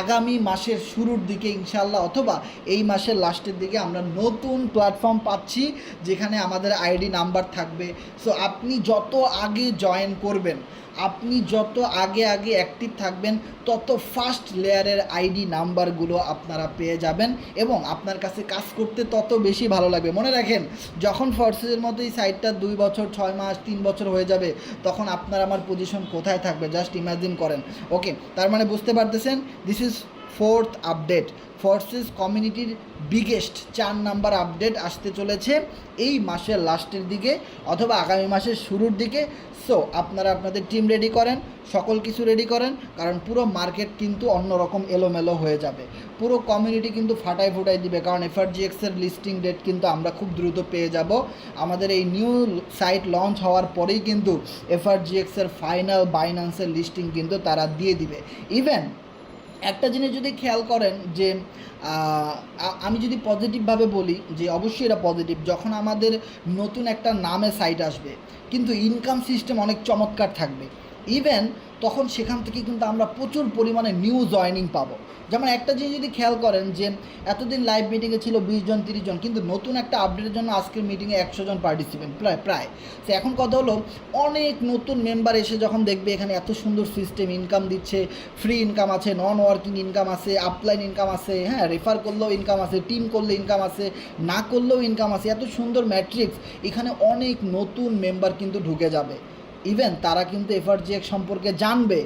আগামী মাসের শুরুর দিকে ইনশাল্লাহ অথবা এই মাসের লাস্টের দিকে আমরা নতুন প্ল্যাটফর্ম পাচ্ছি যেখানে আমাদের আইডি নাম্বার থাকবে। সো আপনি যত আগে জয়েন করবেন, আপনি যত আগে অ্যাক্টিভ থাকবেন, তত ফার্স্ট লেয়ারের আইডি নাম্বারগুলো আপনারা পেয়ে যাবেন এবং আপনার কাছে কাজ করতে তত বেশি ভালো লাগবে। মনে রাখেন, যখন ফোর্সেসের মতো এই সাইটটা 2 বছর 6 মাস 3 বছর হয়ে যাবে, তখন আপনার আমার পজিশন কোথায় থাকবে জাস্ট ইমাজিন করেন। ওকে, তার মানে বুঝতে পারতেছেন, this is 4th update. Forces কমিউনিটির বিগেস্ট 4 নাম্বার আপডেট আসতে চলেছে এই মাসের লাস্টের দিকে অথবা আগামী মাসের শুরুর দিকে। সো আপনারা আপনাদের টিম রেডি করেন, সকল কিছু রেডি করেন, কারণ পুরো মার্কেট কিন্তু অন্যরকম এলোমেলো হয়ে যাবে, পুরো কমিউনিটি কিন্তু ফাটাই ফুটাই দিবে, কারণ FRGX-এর লিস্টিং ডেট কিন্তু আমরা খুব দ্রুত পেয়ে যাব। আমাদের এই নিউ সাইট লঞ্চ হওয়ার পরেই কিন্তু FRGX-এর ফাইনাল বাইন্যান্সের লিস্টিং কিন্তু তারা দিয়ে দিবে। ইভেন একটা জিনিস যদি খেয়াল করেন যে আমি যদি পজিটিভভাবে বলি যে অবশ্যই এটা পজিটিভ, যখন আমাদের নতুন একটা নামে সাইট আসবে কিন্তু ইনকাম সিস্টেম অনেক চমৎকার থাকবে। ইভেন তখন সেখান থেকে কিন্তু আমরা প্রচুর পরিমাণে নিউ জয়েনিং পাবো। যেমন একটা জিনিস যদি খেয়াল করেন যে এতদিন লাইভ মিটিংয়ে ছিল 20 জন 30 জন, কিন্তু নতুন একটা আপডেটের জন্য আজকের মিটিংয়ে 100 জন পার্টিসিপেন্ট প্রায়। তো এখন কথা হলো অনেক নতুন মেম্বার এসে যখন দেখবে এখানে এত সুন্দর সিস্টেম, ইনকাম দিচ্ছে, ফ্রি ইনকাম আছে, নন ওয়ার্কিং ইনকাম আছে, আপলাইন ইনকাম আছে, হ্যাঁ রেফার করলেও ইনকাম আছে, টিম করলে ইনকাম আছে, না করলেও ইনকাম আছে, এত সুন্দর ম্যাট্রিক্স, এখানে অনেক নতুন মেম্বার কিন্তু ঢুকে যাবে। ইভেন তারা কিন্তু এফআরজিএক্স সম্পর্কে জানবে।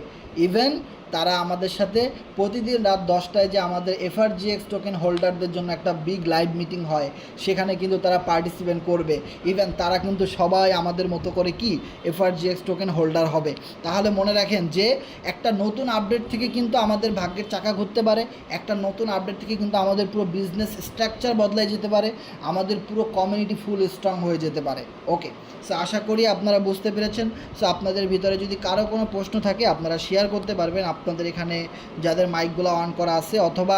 ইভেন তারা আমাদের সাথে প্রতিদিন রাত 10টায় যে আমাদের এফআরজিএক্স টোকেন হোল্ডারদের জন্য একটা বিগ লাইভ মিটিং হয়, সেখানে কিন্তু তারা পার্টিসিপেট করবে। ইভেন তারা কিন্তু সবাই আমাদের মতো করে কি এফআরজিএক্স টোকেন হোল্ডার হবে। তাহলে মনে রাখেন যে একটা নতুন আপডেট থেকে কিন্তু আমাদের ভাগ্যের চাকা ঘুরতে পারে, একটা নতুন আপডেট থেকে কিন্তু আমাদের পুরো বিজনেস স্ট্রাকচার বদলায় যেতে পারে, আমাদের পুরো কমিউনিটি ফুল স্ট্রং হয়ে যেতে পারে। ওকে, সো আশা করি আপনারা বুঝতে পেরেছেন। সো আপনাদের ভিতরে যদি কারো কোনো প্রশ্ন থাকে আপনারা শেয়ার করতে পারবেন, আপনাদের এখানে যাদের মাইকগুলো অন করা আছে, অথবা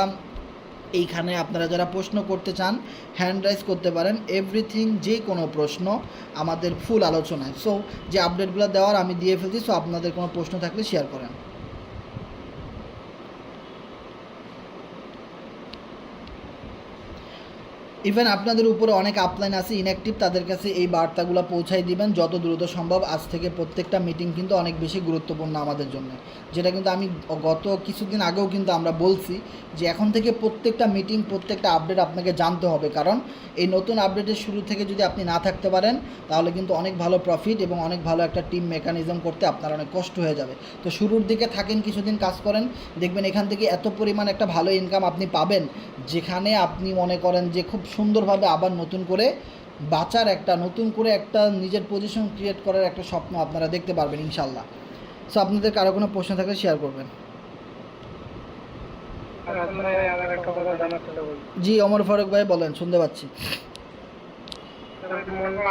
এইখানে আপনারা যারা প্রশ্ন করতে চান হ্যান্ড রাইজ করতে পারেন। এভরিথিং, যে কোনো প্রশ্ন আমাদের ফুল আলোচনায়। সো যে আপডেটগুলো দেওয়ার আমি দিয়ে ফেলছি। সো আপনাদের কোনো প্রশ্ন থাকলে শেয়ার করেন। ইভেন আপনাদের উপরে অনেক আপলাইন আছে ইনঅ্যাক্টিভ, তাদের কাছে এই বার্তাগুলো পৌঁছাই দিবেন যত দ্রুত সম্ভব। আজ থেকে প্রত্যেকটা মিটিং কিন্তু অনেক বেশি গুরুত্বপূর্ণ আমাদের জন্য, যেটা কিন্তু আমি গত কিছুদিন আগেও কিন্তু আমরা বলছি যে এখন থেকে প্রত্যেকটা মিটিং, প্রত্যেকটা আপডেট আপনাকে জানতে হবে। কারণ এই নতুন আপডেটের শুরু থেকে যদি আপনি না থাকতে পারেন তাহলে কিন্তু অনেক ভালো প্রফিট এবং অনেক ভালো একটা টিম মেকানিজম করতে আপনার অনেক কষ্ট হয়ে যাবে। তো শুরুর দিকে থাকেন, কিছুদিন কাজ করেন, দেখবেন এখান থেকে এত পরিমাণ একটা ভালো ইনকাম আপনি পাবেন, যেখানে আপনি মনে করেন যে খুব সুন্দরভাবে আবার নতুন করে বাঁচার একটা, নতুন করে একটা নিজের পজিশন ক্রিয়েট করার একটা স্বপ্ন আপনারা দেখতে পারবেন ইনশাল্লাহ। সো আপনাদের কারো কোনো প্রশ্ন থাকলে শেয়ার করবেন। জি ওমর ফারুক ভাই বলেন, শুনতে পাচ্ছি।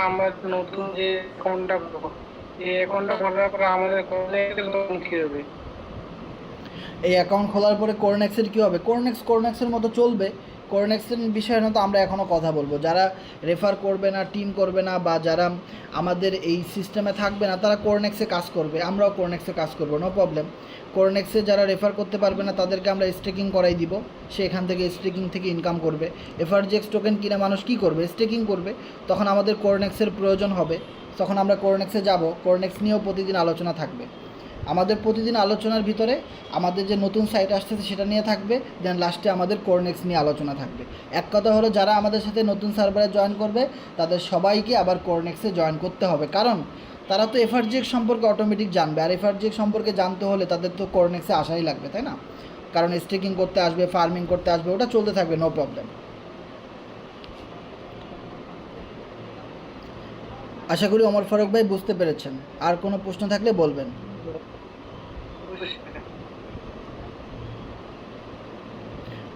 আমরা নতুন যে অ্যাকাউন্টটা করব, এই অ্যাকাউন্টটা করার পরে আমাদের কি হবে? এই অ্যাকাউন্ট খোলার পরে কোরনেক্সের কী হবে? কোরনেক্সের মতো চলবে। কোরনেক্সের বিষয়ে না তো আমরা এখনও কথা বলবো। যারা রেফার করবে না, টিম করবে না, বা যারা আমাদের এই সিস্টেমে থাকবে না, তারা কোরনেক্সে কাজ করবে, আমরাও কোরনেক্সে কাজ করবো, নো প্রবলেম। কোরনেক্সে যারা রেফার করতে পারবে না তাদেরকে আমরা স্টেকিং করাই দিব, সে এখান থেকে স্টেকিং থেকে ইনকাম করবে। এফআরজিএক্স টোকেন কিনে মানুষ কী করবে? স্টেকিং করবে। তখন আমাদের কোরনেক্সের প্রয়োজন হবে, তখন আমরা কোরনেক্সে যাব। কোরনেক্স নিয়েও প্রতিদিন আলোচনা থাকবে আমাদের, প্রতিদিন আলোচনার ভিতরে আমাদের যে নতুন সাইট আসতেছে সেটা নিয়ে থাকবে, দেন লাস্টে আমাদের কোরনেক্স নিয়ে আলোচনা থাকবে। এক কথা হলো যারা আমাদের সাথে নতুন সার্ভারে জয়েন করবে তাদের সবাইকে আবার কোরনেক্সে জয়েন করতে হবে, কারণ তারা তো এফআরজিএক্স সম্পর্কে অটোমেটিক জানবে, আর এফআরজিএক্স সম্পর্কে জানতে হলে তাদের তো কোরনেক্সে আসাই লাগবে, তাই না? কারণ স্টেকিং করতে আসবে, ফার্মিং করতে আসবে, ওটা চলতে থাকবে, নো প্রবলেম। আশা করি ওমর ফারুক ভাই বুঝতে পেরেছেন। আর কোনো প্রশ্ন থাকলে বলবেন।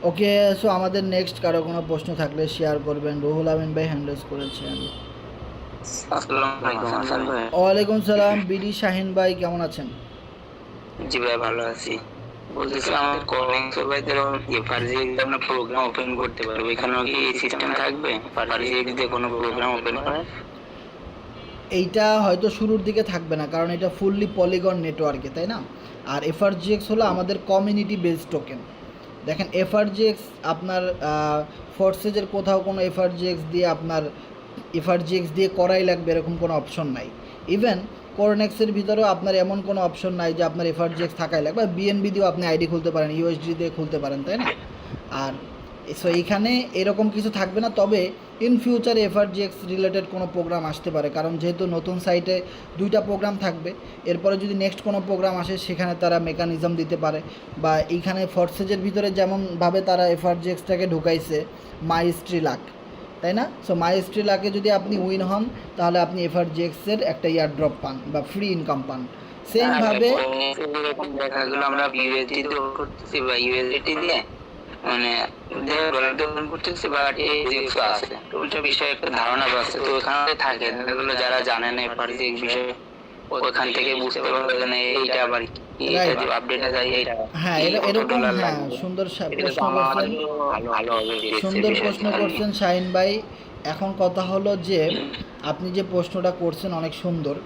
ওকে, সো আমাদের নেক্সট কারো কোনো প্রশ্ন থাকলে শেয়ার করবেন। রুহুল আমিন ভাই হ্যান্ড রেজ করেছেন। ওয়ালাইকুম সালাম। বিডি শাহিন ভাই কেমন আছেন? জি ভাই ভালো আছি। বলতেছিলাম আমাদের কোরনেক্স ভাইদের এফআরজিএক্স দিয়ে আমরা প্রোগ্রাম ওপেন করতে পারবো, এখানেও কি এই সিস্টেম থাকবে? এফআরজিএক্স দিয়ে কোনো প্রোগ্রাম ওপেন করে? এইটা হয়তো শুরুর দিকে থাকবে না, কারণ এটা ফুললি পলিগন নেটওয়ার্কে, তাই না? আর এফআরজিএক্স হলো আমাদের কমিউনিটি বেসড টোকেন। দেখেন এফআরজিএক্স আপনার ফোর্সেজের কোথাও কোনো এফআরজিএক্স দিয়ে করাই লাগবে এরকম কোনো অপশন নাই। ইভেন কোরনেক্সের ভিতরেও আপনার এমন কোনো অপশন নাই যে আপনার এফআরজিএক্স থাকাই লাগবে। বিএনবি দিয়েও আপনি আইডি খুলতে পারেন, ইউএসডি দিয়ে খুলতে পারেন, তাই না? আর সো এইখানে এরকম কিছু থাকবে না, তবে ইন ফিউচারে এফআরজিএক্স রিলেটেড কোনো প্রোগ্রাম আসতে পারে, কারণ যেহেতু নতুন সাইটে 2টা প্রোগ্রাম থাকবে, এরপরে যদি নেক্সট কোনো প্রোগ্রাম আসে সেখানে তারা মেকানিজম দিতে পারে। বা এইখানে ফোর্সেজের ভিতরে যেমনভাবে তারা এফআরজিএক্সটাকে ঢুকাইছে মাইস্ট্রি লাক, তাই না? সো মাইস্ট্রি লাকে যদি আপনি উইন হন তাহলে আপনি এফআরজিএক্সের একটা ইয়ার ড্রপ পান বা ফ্রি ইনকাম পান। সেমভাবে দেখা গেল আমরা ইউএসডি দিয়ে করতেছি বা ইউএসডি দিয়ে মানে করতেছি, বাট এই যে আছে ওইটা বিষয়ে একটা ধারণা পাচ্ছে, তো ওখানে থাকে এগুলো যারা জানে না এফআরজিএক্স বিষয়ে ওখান থেকে বুঝতে পারবে যে এইটা আবার এইটা যে আপডেটে যায় এইটা। হ্যাঁ এরকম, হ্যাঁ সুন্দর প্রশ্ন করছেন, সুন্দর প্রশ্ন করছেন শাহিন ভাই। এখন কথা হলো যে আপনি যে প্রশ্নটা করছেন অনেক সুন্দর।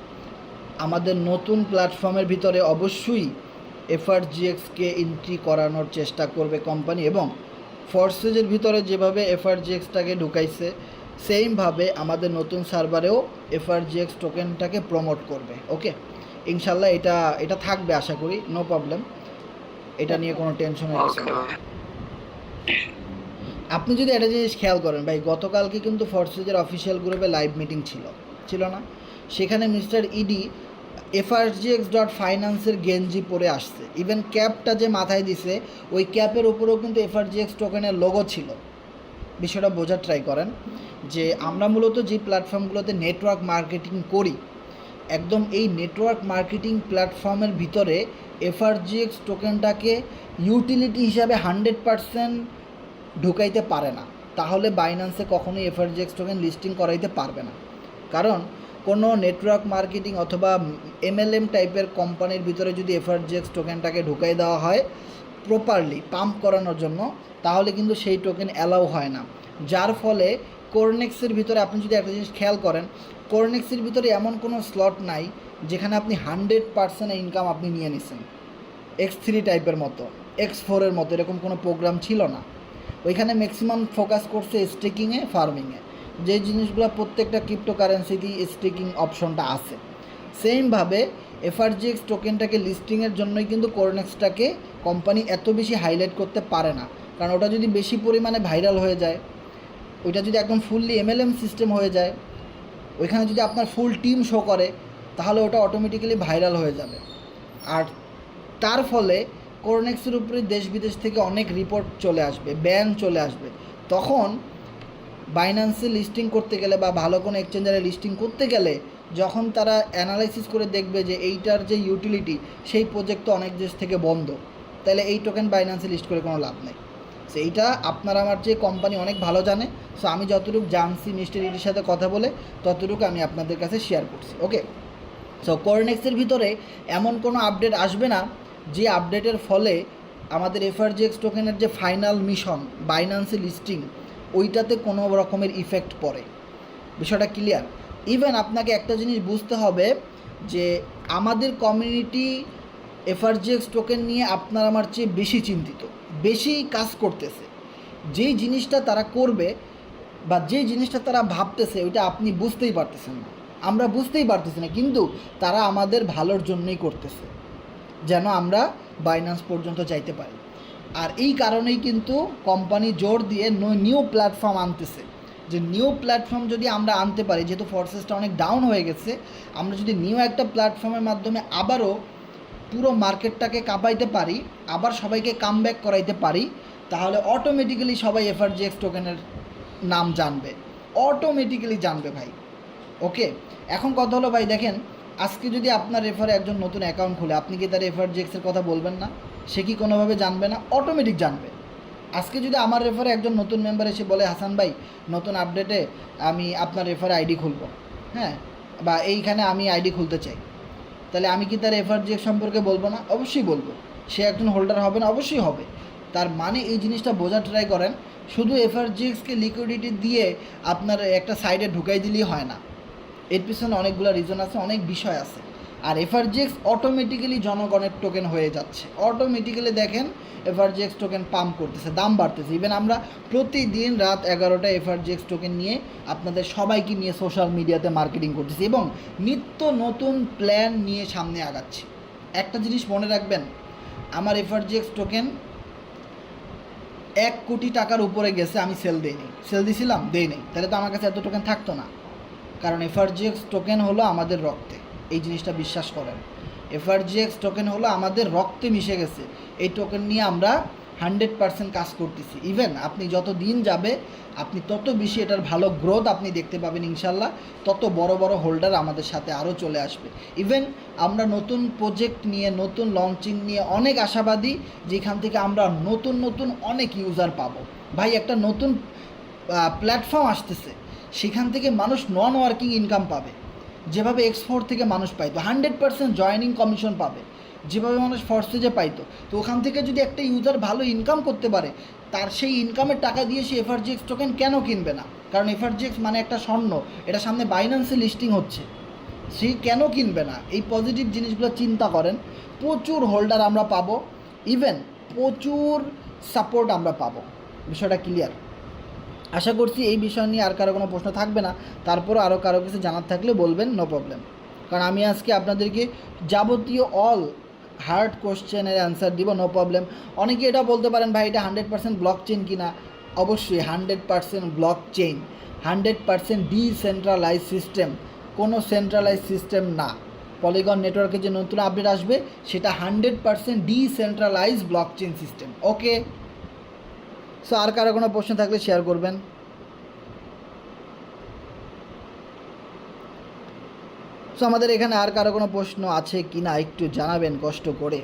আমাদের নতুন প্ল্যাটফর্মের ভিতরে অবশ্যই এফআরজিএক্সকে এন্ট্রি করানোর চেষ্টা করবে কোম্পানি, এবং ফোর্সেজের ভিতরে যেভাবে এফআরজিএক্সটাকে ঢুকাইছে সেমভাবে আমাদের নতুন সার্ভারেও এফআরজিএক্স টোকেনটাকে প্রমোট করবে। ওকে, ইনশাল্লাহ এটা থাকবে আশা করি, নো প্রবলেম, এটা নিয়ে কোনো টেনশনের কিছু ওকে নেই। ভাই। আপনি যদি একটা জিনিস খেয়াল করেন ভাই, গতকালকে কিন্তু ফোর্সেজের অফিসিয়াল গ্রুপে লাইভ মিটিং ছিল না? সেখানে মিস্টার ইডি FRGX.finance-এর গেঞ্জি পরে আসছে, ইভেন ক্যাপটা যে মাথায় দিছে ওই ক্যাপের উপরেও কিন্তু এফআরজিএক্স টোকেনের লোগো ছিল। বিষয়টা বোঝার ট্রাই করেন যে আমরা মূলত যে প্ল্যাটফর্মগুলোতে নেটওয়ার্ক মার্কেটিং করি, একদম এই নেটওয়ার্ক মার্কেটিং প্ল্যাটফর্মের ভিতরে এফআরজিএক্স টোকেনটাকে ইউটিলিটি হিসাবে 100% ঢুকাইতে পারে না, তাহলে বাইন্যান্সে কখনোই এফআরজিএক্স টোকেন লিস্টিং করাইতে পারবে না। কারণ কোনো নেটওয়ার্ক মার্কেটিং অথবা MLM টাইপের কোম্পানির ভিতরে যদি এফআরজিএক্স টোকেনটাকে ঢুকাই দেওয়া হয় প্রপারলি পাম্প করানোর জন্য, তাহলে কিন্তু সেই টোকেন অ্যালাউ হয় না। যার ফলে কোরনেক্সের ভিতরে আপনি যদি একটা জিনিস খেয়াল করেন, কোরনেক্সের ভিতরে এমন কোনো স্লট নাই যেখানে আপনি 100% ইনকাম আপনি নিয়ে নিছেন। X3 টাইপের মতো, X4-এর মতো এরকম কোনো প্রোগ্রাম ছিল না। ওইখানে ম্যাক্সিমাম ফোকাস করছে স্টেকিংয়ে, ফার্মিংয়ে, যে জিনিসগুলো প্রত্যেকটা ক্রিপ্টোকারেন্সিতেই স্টেকিং অপশনটা আছে। সেমভাবে এফআরজিএক্স টোকেনটাকে লিস্টিংয়ের জন্যই কিন্তু কোরনেক্সটাকে কোম্পানি এত বেশি হাইলাইট করতে পারে না, কারণ ওটা যদি বেশি পরিমাণে ভাইরাল হয়ে যায়, ওইটা যদি একদম ফুললি MLM সিস্টেম হয়ে যায়, ওইখানে যদি আপনার ফুল টিম শো করে, তাহলে ওটা অটোমেটিক্যালি ভাইরাল হয়ে যাবে। আর তার ফলে কোরনেক্সের উপরে দেশ বিদেশ থেকে অনেক রিপোর্ট চলে আসবে, ব্যান চলে আসবে। তখন বাইন্যান্সে লিস্টিং করতে গেলে বা ভালো কোনো এক্সচেঞ্জারে লিস্টিং করতে গেলে যখন তারা অ্যানালাইসিস করে দেখবে যে এইটার যে ইউটিলিটি সেই প্রজেক্ট তো অনেক দেশ থেকে বন্ধ, তাহলে এই টোকেন বাইন্যান্সে লিস্ট করে কোনো লাভ নেই। সো এইটা আপনার আমার যে কোম্পানি অনেক ভালো জানে। সো আমি যতটুকু জানছি মিস্টার ইডির সাথে কথা বলে ততটুকু আমি আপনাদের কাছে শেয়ার করছি। ওকে, সো কোরনেক্সের ভিতরে এমন কোনো আপডেট আসবে না যে আপডেটের ফলে আমাদের এফআরজিএক্স টোকেনের যে ফাইনাল মিশন বাইন্যান্সে লিস্টিং ওইটাতে কোনো রকমের ইফেক্ট পড়ে। বিষয়টা ক্লিয়ার? ইভেন আপনাকে একটা জিনিস বুঝতে হবে যে আমাদের কমিউনিটি এফআরজিএক্স টোকেন নিয়ে আপনার আমার চেয়ে বেশি চিন্তিত, বেশি কাজ করতেছে। যেই জিনিসটা তারা করবে বা যেই জিনিসটা তারা ভাবতেছে ওইটা আপনি বুঝতেই পারতেছেন না, আমরা বুঝতেই পারতেছি না, কিন্তু তারা আমাদের ভালোর জন্যই করতেছে, যেন আমরা বাইন্যান্স পর্যন্ত যাইতে পারি। আর এই কারণেই কিন্তু কোম্পানি জোর দিয়ে নিউ প্ল্যাটফর্ম আনতেছে, যে নিউ প্ল্যাটফর্ম যদি আমরা আনতে পারি, যেহেতু ফোর্সেসটা অনেক ডাউন হয়ে গেছে, আমরা যদি নিউ একটা প্ল্যাটফর্মের মাধ্যমে আবারও পুরো মার্কেটটাকে কাঁপাইতে পারি, আবার সবাইকে কামব্যাক করাইতে পারি, তাহলে অটোমেটিক্যালি সবাই এফআরজিএক্স টোকেনের নাম জানবে, অটোমেটিক্যালি জানবে ভাই। ওকে, এখন কথা হলো ভাই দেখেন, আজকে যদি আপনার রেফারে একজন নতুন অ্যাকাউন্ট খুলে, আপনি কি তার এফআরজিএক্সের কথা বলবেন না? সে কি কোনোভাবে জানবে না? অটোমেটিক জানবে। আজকে যদি আমার রেফারে একজন নতুন মেম্বার এসে বলে, হাসান ভাই নতুন আপডেটে আমি আপনার রেফারে আইডি খুলবো, হ্যাঁ, বা এইখানে আমি আইডি খুলতে চাই, তাহলে আমি কি তার এফআরজিএক্স সম্পর্কে বলবো না? অবশ্যই বলবো। সে একজন হোল্ডার হবে না? অবশ্যই হবে। তার মানে এই জিনিসটা বোঝার ট্রাই করেন, শুধু এফআরজিএক্সকে লিকুইডিটি দিয়ে আপনার একটা সাইডে ঢুকাই দিলেই হয় না, এর পিছনে অনেকগুলো রিজন আছে, অনেক বিষয় আছে। আর এফআরজিএক্স অটোমেটিক্যালি জনগণের টোকেন হয়ে যাচ্ছে, অটোমেটিক্যালি দেখেন এফআরজিএক্স টোকেন পাম্প করতেছে, দাম বাড়তেছে। ইভেন আমরা প্রতিদিন রাত 11টায় এফআরজিএক্স টোকেন নিয়ে আপনাদের সবাইকে নিয়ে সোশ্যাল মিডিয়াতে মার্কেটিং করতেছি এবং নিত্য নতুন প্ল্যান নিয়ে সামনে আগাচ্ছি। একটা জিনিস মনে রাখবেন, আমার এফআরজিএক্স টোকেন 1 কোটি টাকার উপরে গেছে, আমি সেল দিইনি। সেল দিছিলাম? দেই নেই। তাহলে তো আমার কাছে এত টোকেন থাকতো না, কারণ এফআরজিএক্স টোকেন হলো আমাদের রক্তে, এই জিনিসটা বিশ্বাস করেন। এফআরজিএক্স টোকেন হলো আমাদের রক্তে মিশে গেছে, এই টোকেন নিয়ে আমরা 100% কাজ করতেছি। ইভেন আপনি যত দিন যাবে আপনি তত বেশি এটার ভালো গ্রোথ আপনি দেখতে পাবেন ইনশাল্লাহ, তত বড় বড় হোল্ডার আমাদের সাথে আরও চলে আসবে। ইভেন আমরা নতুন প্রজেক্ট নিয়ে, নতুন লঞ্চিং নিয়ে অনেক আশাবাদী, যেখান থেকে আমরা নতুন নতুন অনেক ইউজার পাবো। ভাই একটা নতুন প্ল্যাটফর্ম আসতেছে, সেখান থেকে মানুষ নন ওয়ার্কিং ইনকাম পাবে, যেভাবে X4 থেকে মানুষ পাইতো 100% জয়েনিং কমিশন পাবে, যেভাবে মানুষ ফোর্সেজে পাইতো। তো ওখান থেকে যদি একটা ইউজার ভালো ইনকাম করতে পারে, তার সেই ইনকামের টাকা দিয়ে সে এফআরজিএক্স টোকেন কেন কিনবে না? কারণ এফআরজিএক্স মানে একটা স্বর্ণ, এটা সামনে বাইন্যান্সে লিস্টিং হচ্ছে। সে কেন কিনবে না? এই পজিটিভ জিনিসগুলো চিন্তা করেন। প্রচুর হোল্ডার আমরা পাবো, ইভেন প্রচুর সাপোর্ট আমরা পাবো। বিষয়টা ক্লিয়ার? আশা করছি এই বিষয় নিয়ে আর কারো কোনো প্রশ্ন থাকবে না। তারপরও আরও কারো কিছু জানার থাকলে বলবেন, নো প্রবলেম। কারণ আমি আজকে আপনাদেরকে যাবতীয় অল হার্ড কোশ্চেনের অ্যান্সার দিব, নো প্রবলেম। অনেকে এটা বলতে পারেন ভাই এটা 100% ব্লক চেইন কিনা? অবশ্যই 100% ব্লক চেইন, 100% ডিসেন্ট্রালাইজ সিস্টেম, কোনো সেন্ট্রালাইজ সিস্টেম না। পলিগন নেটওয়ার্কে যে নতুন আপডেট আসবে সেটা 100% ডিসেন্ট্রালাইজ ব্লক চেইন সিস্টেম। ওকে, সো আর কারো কোনো প্রশ্ন থাকলে শেয়ার করবেন। সো আমাদের এখানে আর কারো কোনো প্রশ্ন আছে কি না একটু জানাবেন কষ্ট করে।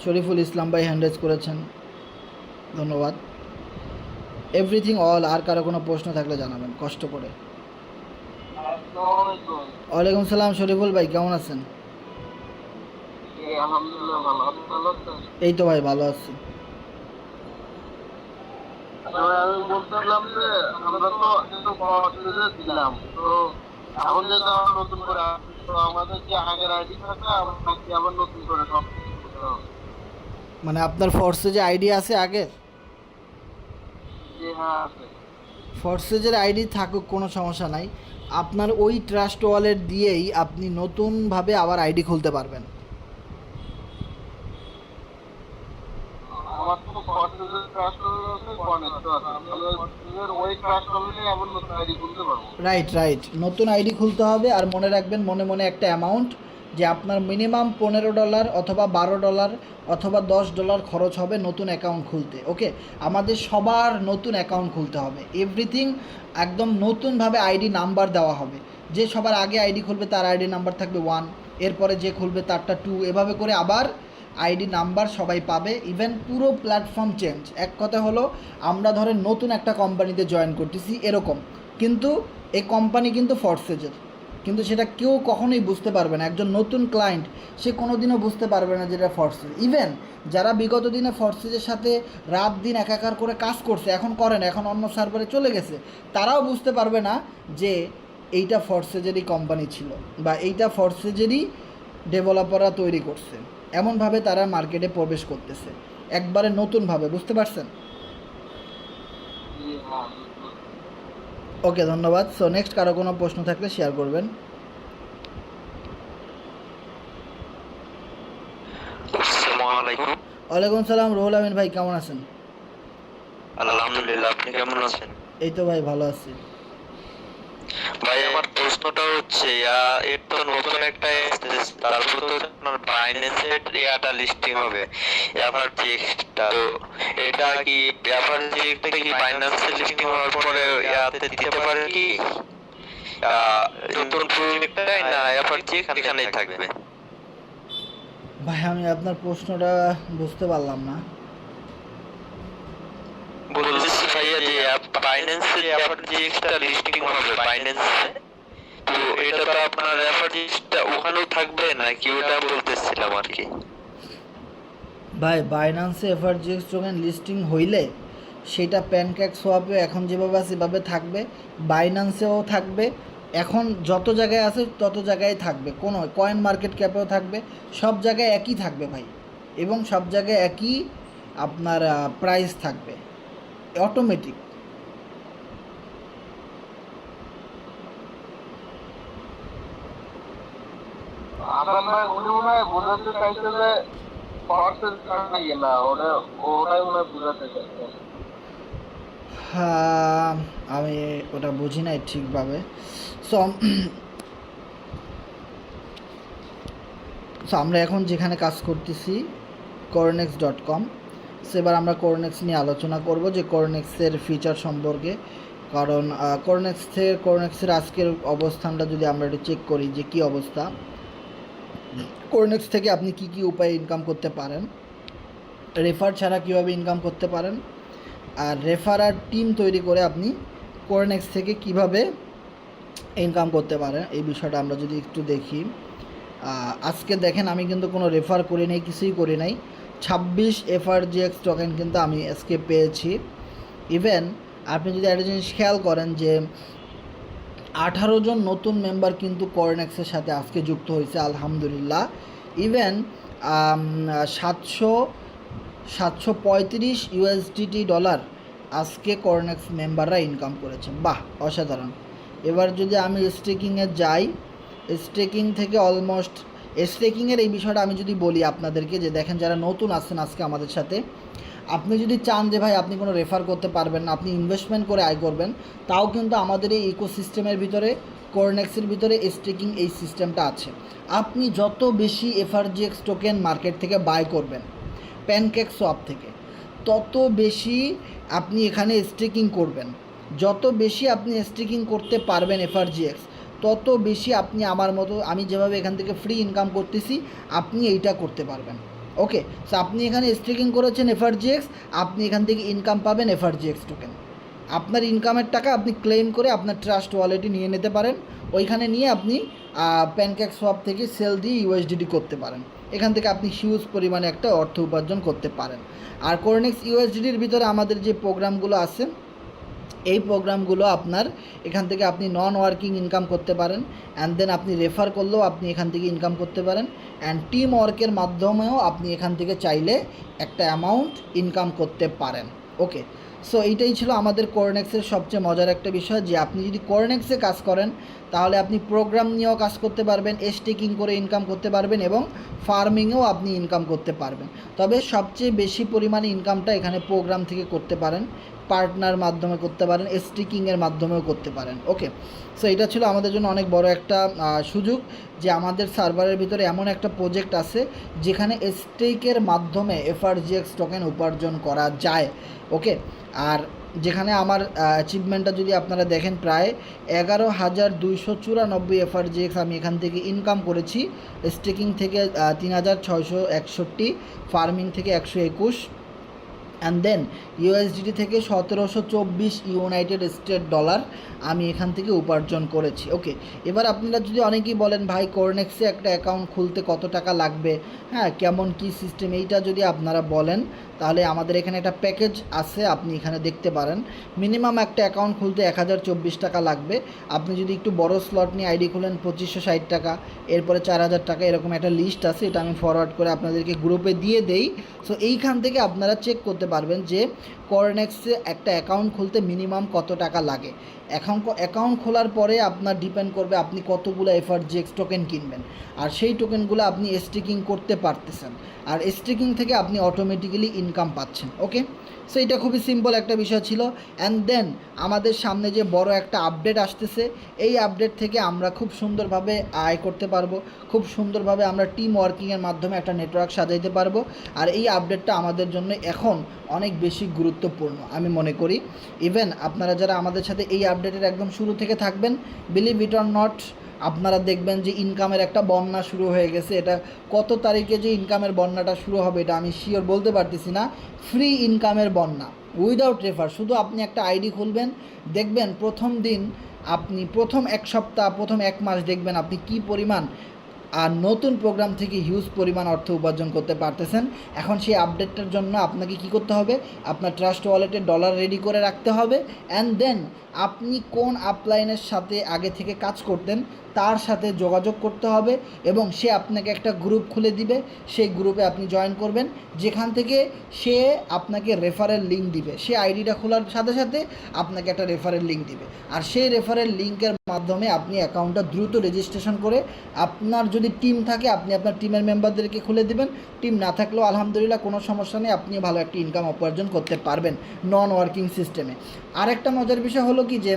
শরীফুল ইসলাম ভাই হ্যান্ড রেজ করেছেন, ধন্যবাদ। এভরিথিং অল, আর কারো কোনো প্রশ্ন থাকলে জানাবেন কষ্ট করে। ওয়ালাইকুম সালাম শরীফুল ভাই, কেমন আছেন? আলহামদুলিল্লাহ ভালো, আপনি ভালো আছেন? এই তো ভাই ভালো আছি। আমি বলছিলাম যে আমরা তো একটু কনফিউজে ছিলাম, তো এখন যেটা নতুন করে তো আমাদের যে আগের আইডি থাকে আমরা কি আবার নতুন করে সব কিছু করতে হবে? মানে আপনার ফোর্সে যে আইডি আছে আগের, জি হ্যাঁ আছে। ফোর্সেজের আইডি থাকুক কোনো সমস্যা নাই, আপনার ওই ট্রাস্ট ওয়ালেট দিয়েই আপনি নতুনভাবে আবার আইডি খুলতে পারবেন। আমার তো কনফিউজে ট্রাস্ট আছে, কনেক্ট আছে, আমি ওই ট্রাস্ট করলে আবার নতুন আইডি খুলতে পারবো। রাইট রাইট, নতুন আইডি খুলতে হবে। আর মনে রাখবেন মনে মনে একটা অ্যামাউন্ট, যে আপনার মিনিমাম $15 অথবা $12 অথবা $10 খরচ হবে নতুন অ্যাকাউন্ট খুলতে। ওকে, আমাদের সবার নতুন অ্যাকাউন্ট খুলতে হবে, এভরিথিং একদম নতুনভাবে আইডি নাম্বার দেওয়া হবে। যে সবার আগে আইডি খুলবে তার আইডি নাম্বার থাকবে 1, এরপরে যে খুলবে তারটা 2, এভাবে করে আবার আইডি নাম্বার সবাই পাবে। ইভেন পুরো প্ল্যাটফর্ম চেঞ্জ। এক কথা হলো আমরা ধরেন নতুন একটা কোম্পানিতে জয়েন করতেছি এরকম, কিন্তু এই কোম্পানি কিন্তু ফোর্সেজের, কিন্তু সেটা কেউ কখনোই বুঝতে পারবে না। একজন নতুন ক্লায়েন্ট সে কোনো দিনও বুঝতে পারবে না যেটা ফোর্সেজ। ইভেন যারা বিগত দিনে ফোর্সেজের সাথে রাত দিন একাকার করে কাজ করছে, এখন করে না, এখন অন্য সার্ভারে চলে গেছে, তারাও বুঝতে পারবে না যে এইটা ফোর্সেজেরই কোম্পানি ছিল বা এইটা ফোর্সেজেরই ডেভেলপাররা তৈরি করছে। এমনভাবে তারা মার্কেটে প্রবেশ করতেছে একবারে নতুনভাবে, বুঝতে পারছেন? জি হ্যাঁ। ওকে, ধন্যবাদ। সো নেক্সট কারো কোনো প্রশ্ন থাকলে শেয়ার করবেন। আসসালামু আলাইকুম। ওয়ালাইকুম সালাম, রুহুল আমিন ভাই, কেমন আছেন? আলহামদুলিল্লাহ, আপনি কেমন আছেন? এই তো ভাই ভালো আছি। ভাই আমার প্রশ্নটা হচ্ছে এর তো নতুন একটা এসেছে, তারপর তো আপনার বাইন্যান্সের ইয়াটা লিস্টিং হবে এফআরজিএক্সটা, তো এটা কি এফআরজিএক্সটা কি বাইন্যান্সের লিস্টিং হওয়ার পরে ইয়াতে দিতে পারে কি নতুন প্রজেক্টটাই, না এফআরজিএক্স এখানেই থাকবে? ভাই আমি আপনার প্রশ্নটা বুঝতে পারলাম না। বলতেছি ভাইয়া যে বাইন্যান্সে যে এফআরজিএক্সটা লিস্টিং হবে বাইন্যান্সে, তো এটা তো আপনার এফআরজিএক্সটা ওখানেও থাকবে নাকি, ওটা বলতেছিলাম আর কি। ভাই বাইন্যান্সে এফআরজিএক্স টোকেন লিস্টিং হইলে সেটা প্যানকেক সোয়াপে এখন যেভাবে আছে সেভাবে থাকবে, বাইন্যান্সেও থাকবে, এখন যত জায়গায় আছে তত জায়গায় থাকবে, কোনো কয়েন মার্কেট ক্যাপেও থাকবে, সব জায়গায় একই থাকবে ভাই, এবং সব জায়গায় একই আপনার প্রাইস থাকবে অটোমেটিক। আপনার ভাই উনি মনে হয় বোঝাতে চাইছে যে ফোর্সেজ ইয়ে না, ওটাই মনে হয় বোঝাতে চাইছে। হ্যাঁ, আমি ওটা বুঝি নাই ঠিকভাবে। সো আমরা এখন যেখানে কাজ করতেছি CoreNex.com, সেবার আমরা CoreNex নিয়ে আলোচনা করব যে CoreNex-এর ফিচার সম্পর্কে। কারণ CoreNex-এর আজকের অবস্থানটা যদি আমরা একটু চেক করি যে কী অবস্থা, CoreNex থেকে আপনি কি কি উপায়ে ইনকাম করতে পারেন, রেফার ছাড়া কীভাবে ইনকাম করতে পারেন, আর রেফারার টিম তৈরি করে আপনি CoreNex থেকে কিভাবে ইনকাম করতে পারেন, এই বিষয়টা আমরা যদি একটু দেখি। আজকে দেখেন আমি কিন্তু কোনো রেফার করি নাই, কিছুই করি নাই। 26 এফআরজিএক্স টোকেন কিন্তু আমি আজকে পেয়েছি। ইভেন আপনি যদি একটা জিনিস খেয়াল করেন যে 18 জন নতুন মেম্বার কিন্তু কর্নেক্সের সাথে আজকে যুক্ত হয়েছে আলহামদুলিল্লাহ। ইভেন 735 ইউএসডিটি ডলার আজকে কর্নেক্স মেম্বাররা ইনকাম করেছে। বাহ, অসাধারণ। এবার যদি আমি স্টেকিংয়ে যাই, স্টেকিং থেকে অলমোস্ট স্টেকিংয়ের এই বিষয়টা আমি যদি বলি আপনাদেরকে, যে দেখেন যারা নতুন আছেন আজকে আমাদের সাথে, আপনি যদি চান যে ভাই আপনি কোনো রেফার করতে পারবেন না, আপনি ইনভেস্টমেন্ট করে আয় করবেন, তাও কিন্তু আমাদের এই ইকোসিস্টেমের ভিতরে, কর্নেক্সের ভিতরে স্টেকিং এই সিস্টেমটা আছে। আপনি যত বেশি এফআরজিএক্স টোকেন মার্কেট থেকে বাই করবেন প্যানকেক সোয়াপ থেকে, তত বেশি আপনি এখানে স্টেকিং করবেন। যত বেশি আপনি স্টেকিং করতে পারবেন এফআরজিএক্স, তত বেশি আপনি আমার মতো, আমি যেভাবে এখান থেকে ফ্রি ইনকাম করতেছি, আপনি এইটা করতে পারবেন। ওকে, সো আপনি এখানে স্টেকিং করেছেন এফআরজিএক্স, আপনি এখান থেকে ইনকাম পাবেন এফআরজিএক্স টোকেন। আপনার ইনকামের টাকা আপনি ক্লেম করে আপনার ট্রাস্ট ওয়ালেটে নিয়ে নিতে পারেন। ওইখানে নিয়ে আপনি প্যানকেক সোয়াপ থেকে সেল দিয়ে ইউএসডিটি করতে পারেন। এখান থেকে আপনি হিউজ পরিমাণে একটা অর্থ উপার্জন করতে পারেন। আর কর্নেক্স ইউএসডিটির ভিতরে আমাদের যে প্রোগ্রামগুলো আছে, এই প্রোগ্রামগুলো আপনার এখান থেকে আপনি নন ওয়ার্কিং ইনকাম করতে পারেন, অ্যান্ড দেন আপনি রেফার করলেও আপনি এখান থেকে ইনকাম করতে পারেন, অ্যান্ড টিম ওয়ার্কের মাধ্যমেও আপনি এখান থেকে চাইলে একটা অ্যামাউন্ট ইনকাম করতে পারেন। ওকে, সো এইটাই ছিল আমাদের কর্নেক্সের সবচেয়ে মজার একটা বিষয়, যে আপনি যদি কর্নেক্সে কাজ করেন তাহলে আপনি প্রোগ্রাম নিয়েও কাজ করতে পারবেন, স্টেকিং করে ইনকাম করতে পারবেন, এবং ফার্মিংয়েও আপনি ইনকাম করতে পারবেন। তবে সবচেয়ে বেশি পরিমাণে ইনকামটা এখানে প্রোগ্রাম থেকে করতে পারেন, পার্টনার মাধ্যমে করতে পারেন, স্টেকিংয়ের মাধ্যমেও করতে পারেন। ওকে, সো এটা ছিল আমাদের জন্য অনেক বড় একটা সুযোগ, যে আমাদের সার্ভারের ভিতরে এমন একটা প্রজেক্ট আছে যেখানে স্টেকের মাধ্যমে এফআরজিএক্স টোকেন উপার্জন করা যায়। ওকে, আর যেখানে আমার অ্যাচিভমেন্টটা যদি আপনারা দেখেন, প্রায় 11,294 এফআরজিএক্স আমি এখান থেকে ইনকাম করেছি। স্টেকিং থেকে 3,661, ফার্মিং থেকে 121, অ্যান্ড দেন ইউএসডিটি থেকে 1724 ইউনাইটেড স্টেট ডলার আমি এখান থেকে উপার্জন করেছি। ওকে, এবার আপনারা যদি অনেকেই বলেন ভাই কর্নেক্সে একটা অ্যাকাউন্ট খুলতে কত টাকা লাগবে, হ্যাঁ কেমন কি সিস্টেম, এইটা যদি আপনারা বলেন তাহলে আমাদের এখানে একটা প্যাকেজ আছে, আপনি এখানে দেখতে পারেন। মিনিমাম একটা অ্যাকাউন্ট খুলতে 1024 টাকা লাগবে। আপনি যদি একটু বড় স্লট নিয়ে আইডি খুলেন 2560 টাকা, এরপরে 4000 টাকা, এরকম একটা লিস্ট আছে, এটা আমি ফরওয়ার্ড করে আপনাদেরকে গ্রুপে দিয়ে দেই। সো এইখান থেকে আপনারা চেক করতে পারবেন যে কর্নেক্সে একটা অ্যাকাউন্ট খুলতে মিনিমাম কত টাকা লাগে। অ্যাকাউন্ট খোলার পরে আপনার ডিপেন্ড করবে আপনি কতগুলো এফআরজিএক্স টোকেন কিনবেন, আর সেই টোকেনগুলো আপনি স্টেকিং করতে পারতেছেন, আর স্টেকিং থেকে আপনি অটোমেটিক্যালি ইনকাম পাচ্ছেন। ওকে, সো এটা খুবই সিম্পল একটা বিষয় ছিল। অ্যান্ড দেন আমাদের সামনে যে বড় একটা আপডেট আসতেছে, এই আপডেট থেকে আমরা খুব সুন্দরভাবে আয় করতে পারবো, খুব সুন্দরভাবে আমরা টিম ওয়ার্কিংয়ের মাধ্যমে একটা নেটওয়ার্ক সাজাইতে পারবো। আর এই আপডেটটা আমাদের জন্য এখন অনেক বেশি গুরুত্বপূর্ণ আমি মনে করি। ইভেন আপনারা যারা আমাদের সাথে এই আপডেটের একদম শুরু থেকে থাকবেন, বিলিভ ইট অর নট, আপনারা দেখবেন যে ইনকামের একটা বন্যা শুরু হয়ে গেছে। এটা কত তারিখে যে ইনকামের বন্যাটা শুরু হবে এটা আমি শিওর বলতে পারতেছি না। ফ্রি ইনকামের বন্যা উইদাউট রেফার। শুধু আপনি একটা আইডি খুলবেন, দেখবেন প্রথম দিন, আপনি প্রথম এক সপ্তাহ, প্রথম এক মাস দেখবেন আপনি কি পরিমাণ আর নতুন প্রোগ্রাম থেকে হিউজ পরিমাণ অর্থ উপার্জন করতে পারতেছেন। এখন সেই আপডেটটার জন্য আপনাকে কি করতে হবে, আপনার ট্রাস্ট ওয়ালেটে ডলার রেডি করে রাখতে হবে, অ্যান্ড দেন আপনি কোন আপলাইনের সাথে আগে থেকে কাজ করতেন তার সাথে যোগাযোগ করতে হবে, এবং সে আপনাকে একটা গ্রুপ খুলে দিবে। সেই গ্রুপে আপনি জয়েন করবেন, যেখান থেকে সে আপনাকে রেফারেল লিঙ্ক দিবে। সে আইডিটা খোলার সাথে সাথে আপনাকে একটা রেফারেল লিঙ্ক দিবে, আর সেই রেফারেল লিঙ্কের মাধ্যমে আপনি অ্যাকাউন্টটা দ্রুত রেজিস্ট্রেশন করে, আপনার যদি টিম থাকে আপনি আপনার টিমের মেম্বারদেরকে খুলে দিবেন, টিম না থাকলেও আলহামদুলিল্লাহ কোনো সমস্যা নেই, আপনি ভালো একটা ইনকাম উপার্জন করতে পারবেন নন ওয়ার্কিং সিস্টেমে। আরেকটা মজার বিষয় হলো কি, যে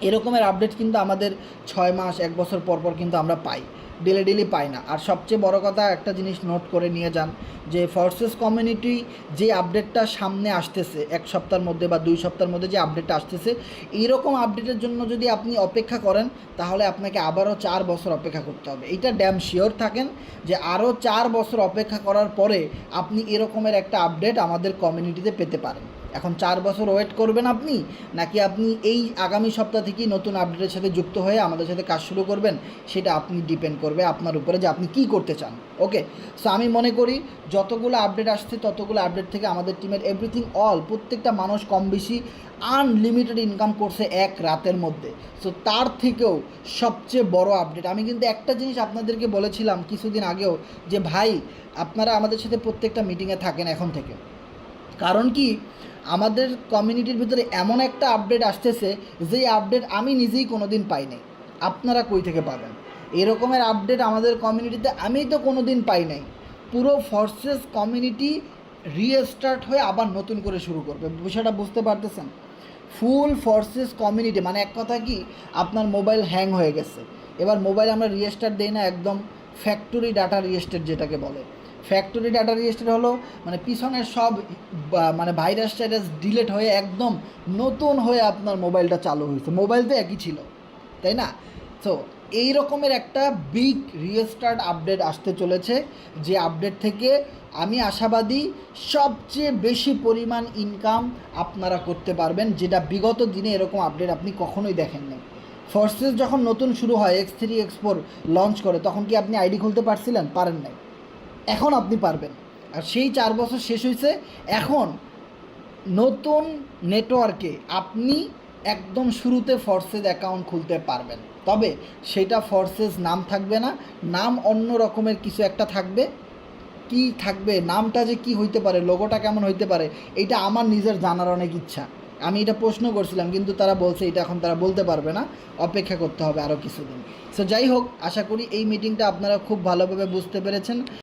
এরকমের আপডেট কিন্তু আমাদের 6 মাস 1 বছর পর পর কিন্তু আমরা পাই, ডেলি পাই না। আর সবচেয়ে বড় কথা একটা জিনিস নোট করে নিয়ে যান, যে ফোর্সেস কমিউনিটি যে আপডেটটা সামনে আসতেছে 1 সপ্তাহের মধ্যে বা 2 সপ্তাহের মধ্যে যে আপডেটটা আসতেছে, এইরকম আপডেটের জন্য যদি আপনি অপেক্ষা করেন তাহলে আপনাকে আবারও 4 বছর অপেক্ষা করতে হবে। এইটা ড্যাম শিওর থাকেন যে আরও 4 বছর অপেক্ষা করার পরে আপনি এরকমের একটা আপডেট আমাদের কমিউনিটিতে পেতে পারেন। এখন 4 বছর ওয়েট করবেন আপনি, নাকি আপনি এই আগামী সপ্তাহ থেকেই নতুন আপডেটের সাথে যুক্ত হয়ে আমাদের সাথে কাজ শুরু করবেন, সেটা আপনি ডিপেন্ড করবে আপনার উপরে যে আপনি কী করতে চান। ওকে, সো আমি মনে করি যতগুলো আপডেট আসছে ততগুলো আপডেট থেকে আমাদের টিমের এভরিথিং অল প্রত্যেকটা মানুষ কম বেশি আনলিমিটেড ইনকাম করছে এক রাতের মধ্যে। সো তার থেকেও সবচেয়ে বড় আপডেট, আমি কিন্তু একটা জিনিস আপনাদেরকে বলেছিলাম কিছুদিন আগেও যে ভাই আপনারা আমাদের সাথে প্রত্যেকটা মিটিংয়ে থাকেন এখন থেকে, কারণ কি আমাদের কমিউনিটির ভিতরে এমন একটা আপডেট আসতেছে যেই আপডেট আমি নিজেই কোনো দিন পাই নাই, আপনারা কই থেকে পাবেন? এরকমের আপডেট আমাদের কমিউনিটিতে আমি তো কোনো দিন পাই নাই। পুরো ফোর্সেস কমিউনিটি রিস্টার্ট হয়ে আবার নতুন করে শুরু করবে, বিষয়টা বুঝতে পারতেছেন? ফুল ফোর্সেস কমিউনিটি মানে এক কথা কি আপনার মোবাইল হ্যাং হয়ে গেছে, এবার মোবাইল আমরা রিস্টার্ট দেই না, একদম ফ্যাক্টরি ডাটা রিস্টার্ট যেটাকে বলে। ফ্যাক্টরি ডাটা রিস্টার্ট হলো মানে পিছনের সব মানে ভাইরাস টাইরাস ডিলেট হয়ে একদম নতুন হয়ে আপনার মোবাইলটা চালু হয়েছে, মোবাইল তো একই ছিল, তাই না? তো এই রকমের একটা বিগ রিস্টার্ট আপডেট আসতে চলেছে, যে আপডেট থেকে আমি আশাবাদী সবচেয়ে বেশি পরিমাণ ইনকাম আপনারা করতে পারবেন, যেটা বিগত দিনে এরকম আপডেট আপনি কখনোই দেখেন নাই। ফোর্সেস যখন নতুন শুরু হয় X3 X4 লঞ্চ করে, তখন কি আপনি আইডি খুলতে পারছিলেন? পারেন নাই। এখন আপনি পারবেন। আর সেই 4 বছর শেষ হয়েছে, এখন নতুন নেটওয়ার্কে আপনি একদম শুরুতে ফোর্সেস অ্যাকাউন্ট খুলতে পারবেন, তবে সেটা ফোর্সেস নাম থাকবে না, নাম অন্য রকমের কিছু একটা থাকবে। কি থাকবে, নামটা যে কি হইতে পারে, লোগোটা কেমন হইতে পারে, এটা আমার নিজের জানার অনেক ইচ্ছা। আমি এটা প্রশ্ন করছিলাম, কিন্তু তারা বলছে এটা এখন তারা বলতে পারবে না, অপেক্ষা করতে হবে আরও কিছুদিন। সো যাই হোক, আশা করি এই মিটিংটা আপনারা খুব ভালোভাবে বুঝতে পেরেছেন।